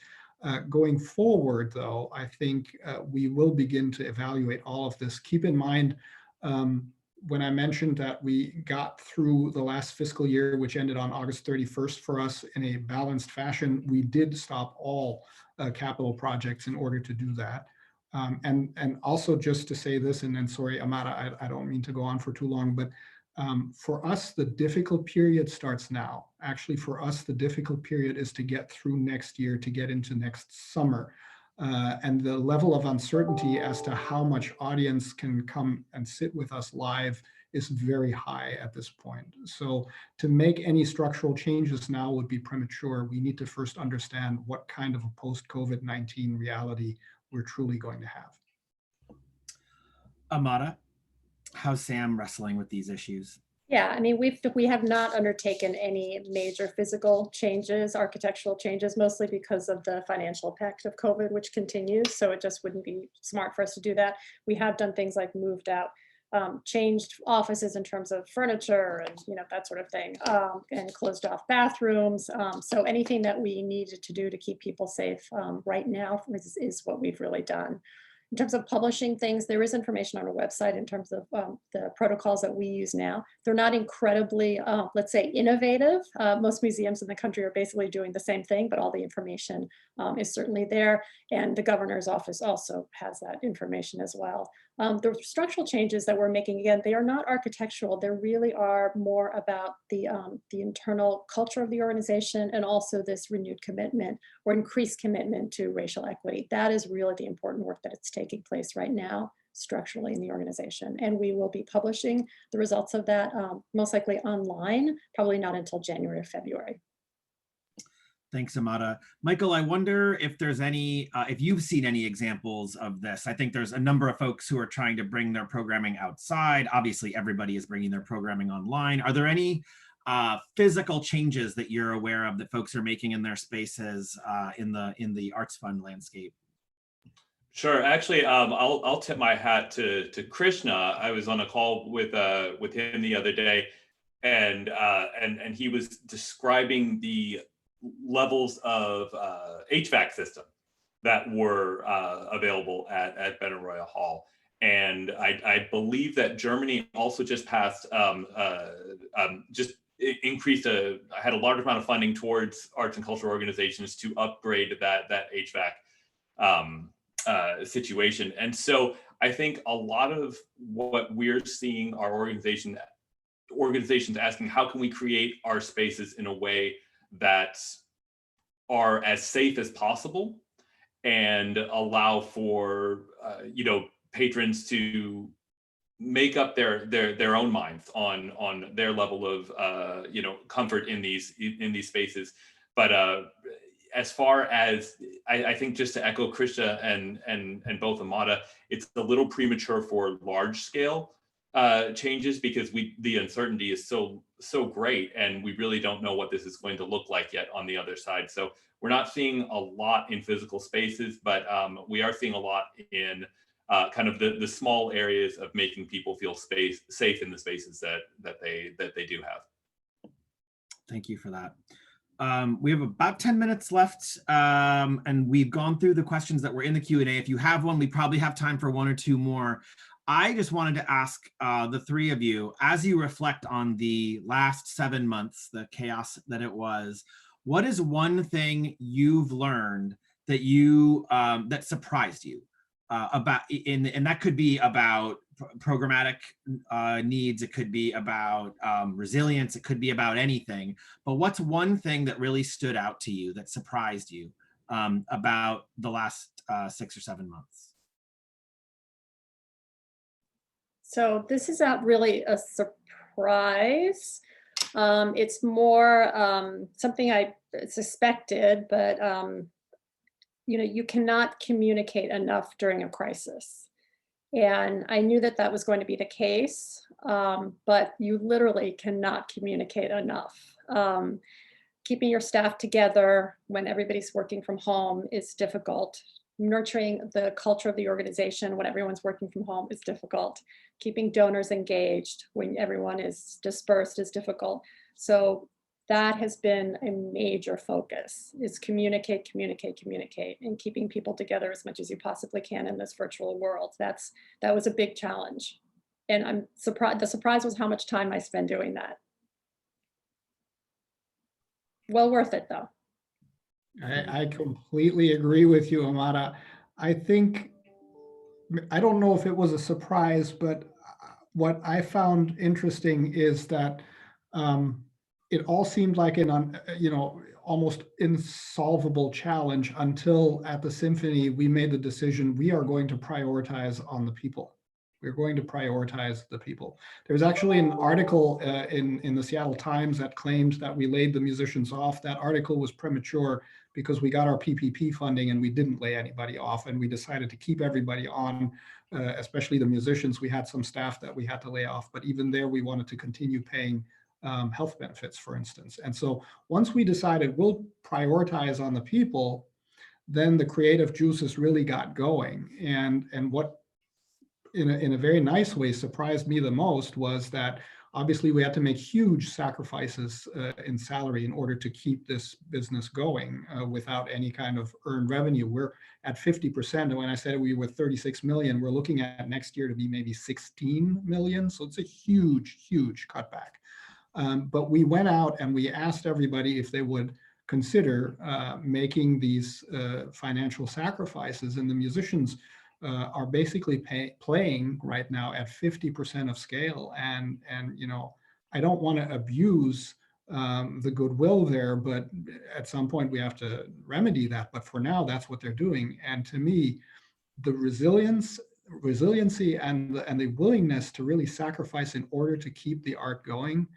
Going forward, though, I think we will begin to evaluate all of this. Keep in mind, when I mentioned that we got through the last fiscal year, which ended on August 31st for us in a balanced fashion, we did stop all capital projects in order to do that. And also, just to say this, and then sorry, Amada, I don't mean to go on for too long, but for us, the difficult period starts now. Actually, for us, the difficult period is to get through next year, to get into next summer. And the level of uncertainty as to how much audience can come and sit with us live is very high at this point. So to make any structural changes now would be premature. We need to first understand what kind of a post-COVID-19 reality we're truly going to have. Amada, how's Sam wrestling with these issues? Yeah, I mean, we have not undertaken any major physical changes, architectural changes, mostly because of the financial impact of COVID, which continues. So it just wouldn't be smart for us to do that. We have done things like moved out, changed offices in terms of furniture and, you know, that sort of thing, and closed off bathrooms. So anything that we needed to do to keep people safe right now is what we've really done. In terms of publishing things, there is information on our website in terms of the protocols that we use now. They're not incredibly, let's say, innovative. Most museums in the country are basically doing the same thing, but all the information is certainly there. And the governor's office also has that information as well. The structural changes that we're making, again, they are not architectural. They really are more about the internal culture of the organization, and also this renewed commitment or increased commitment to racial equity. That is really the important work that it's taking place right now structurally in the organization. And we will be publishing the results of that most likely online, probably not until January or February. Thanks, Amada. Michael, I wonder if there's any, if you've seen any examples of this. I think there's a number of folks who are trying to bring their programming outside. Obviously, everybody is bringing their programming online. Are there any physical changes that you're aware of that folks are making in their spaces in the Arts Fund landscape? Sure. Actually, I'll tip my hat to Krishna. I was on a call with him the other day, and he was describing the levels of HVAC system that were available at Benaroya Hall. And I believe that Germany also just passed, increased, had a large amount of funding towards arts and cultural organizations to upgrade that HVAC situation. And so I think a lot of what we're seeing are organizations asking, how can we create our spaces in a way that are as safe as possible and allow for patrons to make up their own minds on their level of comfort in these spaces. But as far as I think, just to echo Krishna and both Amada, it's a little premature for large scale changes, because the uncertainty is so great, and we really don't know what this is going to look like yet on the other side. So we're not seeing a lot in physical spaces, but we are seeing a lot in kind of the small areas of making people feel safe in the spaces that they do have. Thank you for that. We have about 10 minutes left, and we've gone through the questions that were in the Q&A. If you have one, we probably have time for one or two more. I just wanted to ask the three of you, as you reflect on the last 7 months, the chaos that it was, what is one thing you've learned that that surprised you about, and that could be about programmatic needs, it could be about resilience, it could be about anything, but what's one thing that really stood out to you, that surprised you about the last 6 or 7 months? So this is not really a surprise. It's more something I suspected, but you cannot communicate enough during a crisis. And I knew that was going to be the case, but you literally cannot communicate enough. Keeping your staff together when everybody's working from home is difficult. Nurturing the culture of the organization when everyone's working from home is difficult. Keeping donors engaged when everyone is dispersed is difficult. So that has been a major focus, is communicate, and keeping people together as much as you possibly can in this virtual world. That was a big challenge. And I'm surprised, the surprise was how much time I spent doing that. Well worth it though. I completely agree with you, Amada. I don't know if it was a surprise, but what I found interesting is that it all seemed like an almost insolvable challenge until at the symphony we made the decision we are going to prioritize on the people. We're going to prioritize the people. There's actually an article in the Seattle Times that claimed that we laid the musicians off. That article was premature because we got our PPP funding and we didn't lay anybody off, and we decided to keep everybody on, especially the musicians. We had some staff that we had to lay off, but even there we wanted to continue paying health benefits, for instance. And so once we decided we'll prioritize on the people, then the creative juices really got going. And what in a very nice way surprised me the most was that Obviously, we had to make huge sacrifices in salary in order to keep this business going without any kind of earned revenue. We're at 50%. And when I said we were 36 million, we're looking at next year to be maybe 16 million. So it's a huge, huge cutback. But we went out and we asked everybody if they would consider making these financial sacrifices. And the musicians are basically playing right now at 50% of scale. And you know, I don't want to abuse the goodwill there, but at some point we have to remedy that. But for now, that's what they're doing. And to me, the resiliency and the willingness to really sacrifice in order to keep the art going,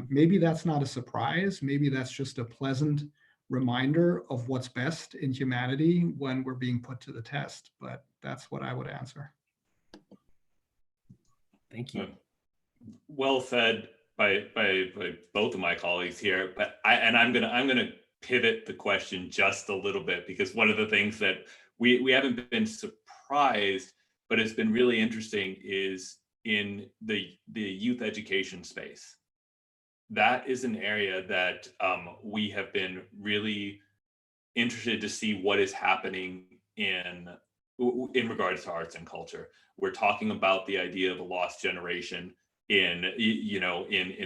maybe that's not a surprise. Maybe that's just a pleasant reminder of what's best in humanity when we're being put to the test. But that's what I would answer. Thank you. Well said by both of my colleagues here. But I'm gonna pivot the question just a little bit, because one of the things that we haven't been surprised, but it's been really interesting, is in the youth education space. That is an area that we have been really interested to see what is happening in regards to arts and culture. We're talking about the idea of a lost generation in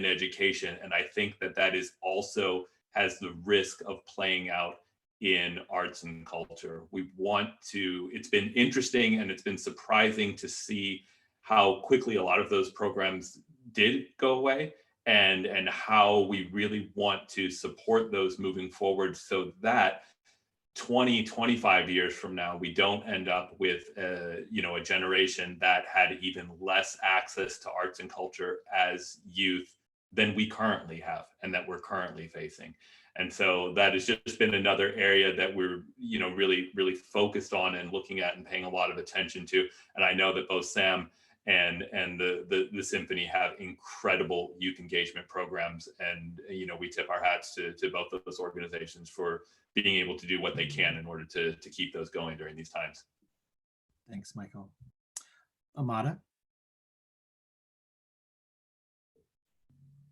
education, and I think that is also has the risk of playing out in arts and culture. It's been interesting and it's been surprising to see how quickly a lot of those programs did go away, and how we really want to support those moving forward, so that 20-25 years from now, we don't end up with a generation that had even less access to arts and culture as youth than we currently have and that we're currently facing. And so that has just been another area that we're really focused on and looking at and paying a lot of attention to. And I know that both Sam and the Symphony have incredible youth engagement programs, and we tip our hats to both of those organizations for being able to do what they can in order to keep those going during these times. Thanks, Michael. Amada?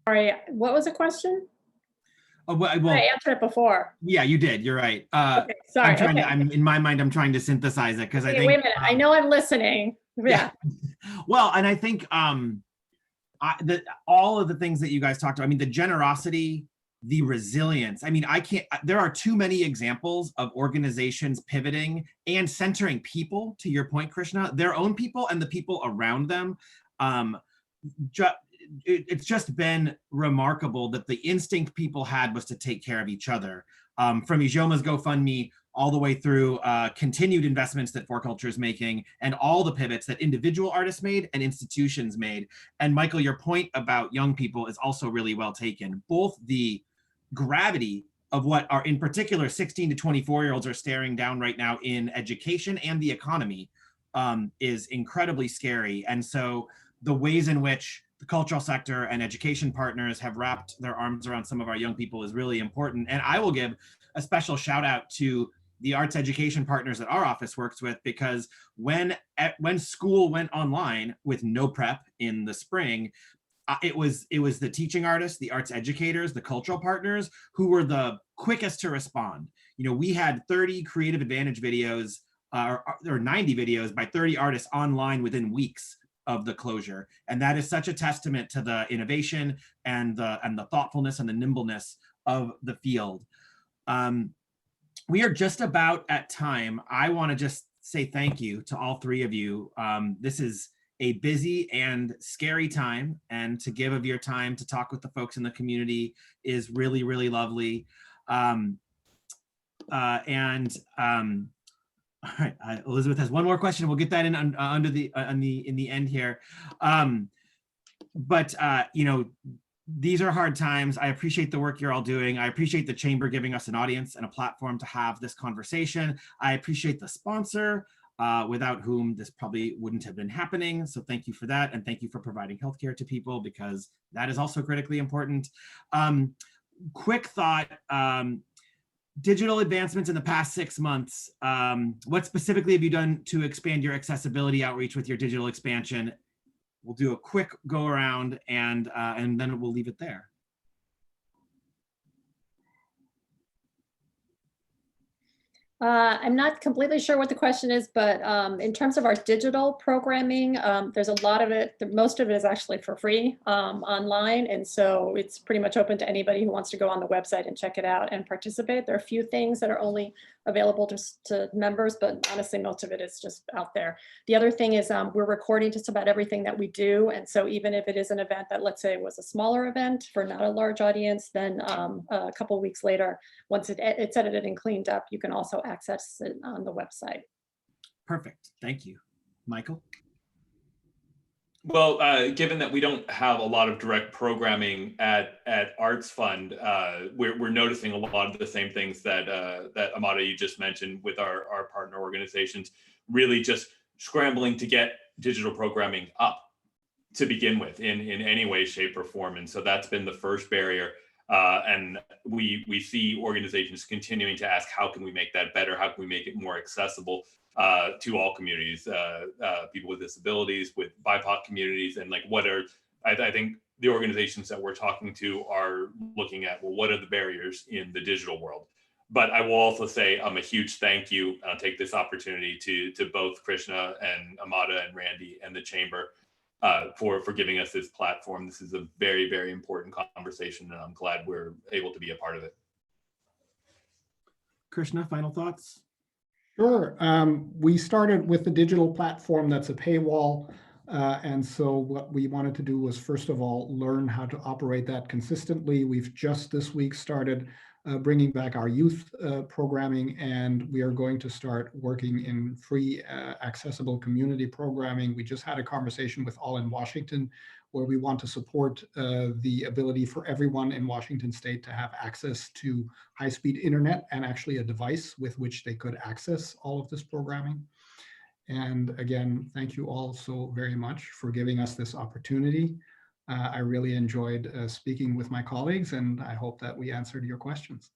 Sorry, what was the question? Oh, well, I answered it before. yeah, you did. You're right. Okay, sorry. I'm in my mind, I'm trying to synthesize it because I think. Wait a minute. I know I'm listening. Yeah. Well, and I think all of the things that you guys talked about, I mean, the generosity, the resilience. I mean, there are too many examples of organizations pivoting and centering people, to your point, Krishna, their own people and the people around them. It's just been remarkable that the instinct people had was to take care of each other. From Ijeoma's GoFundMe all the way through continued investments that 4Culture is making, and all the pivots that individual artists made and institutions made. And Michael, your point about young people is also really well taken. Both the gravity of what are, in particular, 16 to 24-year-olds are staring down right now in education and the economy is incredibly scary. And so the ways in which the cultural sector and education partners have wrapped their arms around some of our young people is really important. And I will give a special shout out to the arts education partners that our office works with, because when school went online with no prep in the spring, it was the teaching artists, the arts educators, the cultural partners who were the quickest to respond. We had 30 Creative Advantage videos or 90 videos by 30 artists online within weeks of the closure. And that is such a testament to the innovation and the thoughtfulness and the nimbleness of the field. We are just about at time. I want to just say thank you to all three of you. This is a busy and scary time, and to give of your time to talk with the folks in the community is really, really lovely. All right, Elizabeth has one more question. We'll get that in in the end here. These are hard times. I appreciate the work you're all doing. I appreciate the Chamber giving us an audience and a platform to have this conversation. I appreciate the sponsor, without whom this probably wouldn't have been happening. So thank you for that. And thank you for providing healthcare to people, because that is also critically important. Quick thought, digital advancements in the past 6 months. What specifically have you done to expand your accessibility outreach with your digital expansion? we'll do a quick go around and then we'll leave it there. I'm not completely sure what the question is, but in terms of our digital programming, there's a lot of it. Most of it is actually for free online. And so it's pretty much open to anybody who wants to go on the website and check it out and participate. There are a few things that are only available to members, but honestly, most of it is just out there. The other thing is we're recording just about everything that we do. And so even if it is an event that, let's say, was a smaller event for not a large audience, then a couple of weeks later, once it's edited and cleaned up, you can also access it on the website. Perfect. Thank you. Michael? Well, given that we don't have a lot of direct programming at Arts Fund, we're noticing a lot of the same things that Amada, you just mentioned with our partner organizations, really just scrambling to get digital programming up to begin with in any way, shape, or form. And so that's been the first barrier. And we see organizations continuing to ask, how can we make that better? How can we make it more accessible to all communities, people with disabilities, with BIPOC communities, and like I think the organizations that we're talking to are looking at, well, what are the barriers in the digital world? But I will also say a huge thank you, and I'll take this opportunity to both Krishna and Amada and Randy and the Chamber for giving us this platform. This is a very, very important conversation, and I'm glad we're able to be a part of it. Krishna, final thoughts? Sure. We started with the digital platform that's a paywall. And so what we wanted to do was, first of all, learn how to operate that consistently. We've just this week started bringing back our youth programming, and we are going to start working in free accessible community programming. We just had a conversation with All in Washington, where we want to support the ability for everyone in Washington state to have access to high-speed internet and actually a device with which they could access all of this programming. And again, thank you all so very much for giving us this opportunity. I really enjoyed speaking with my colleagues, and I hope that we answered your questions.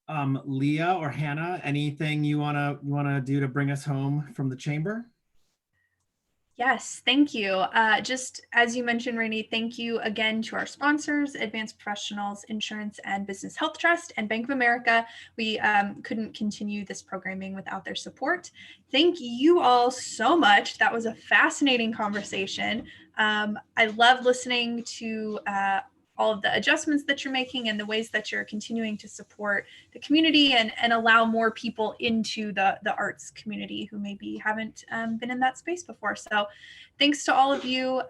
Leah or Hannah, anything you wanna do to bring us home from the Chamber? Yes, thank you. Just as you mentioned, Rainey, thank you again to our sponsors, Advanced Professionals Insurance and Business Health Trust and Bank of America. We couldn't continue this programming without their support. Thank you all so much. That was a fascinating conversation. I love listening to all of the adjustments that you're making and the ways that you're continuing to support the community and allow more people into the arts community who maybe haven't been in that space before. So thanks to all of you.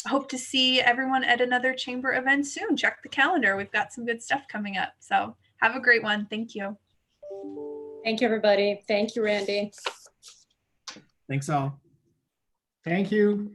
Hope to see everyone at another Chamber event soon. Check the calendar. We've got some good stuff coming up. So have a great one. Thank you. Thank you, everybody. Thank you, Randy. Thanks all. Thank you.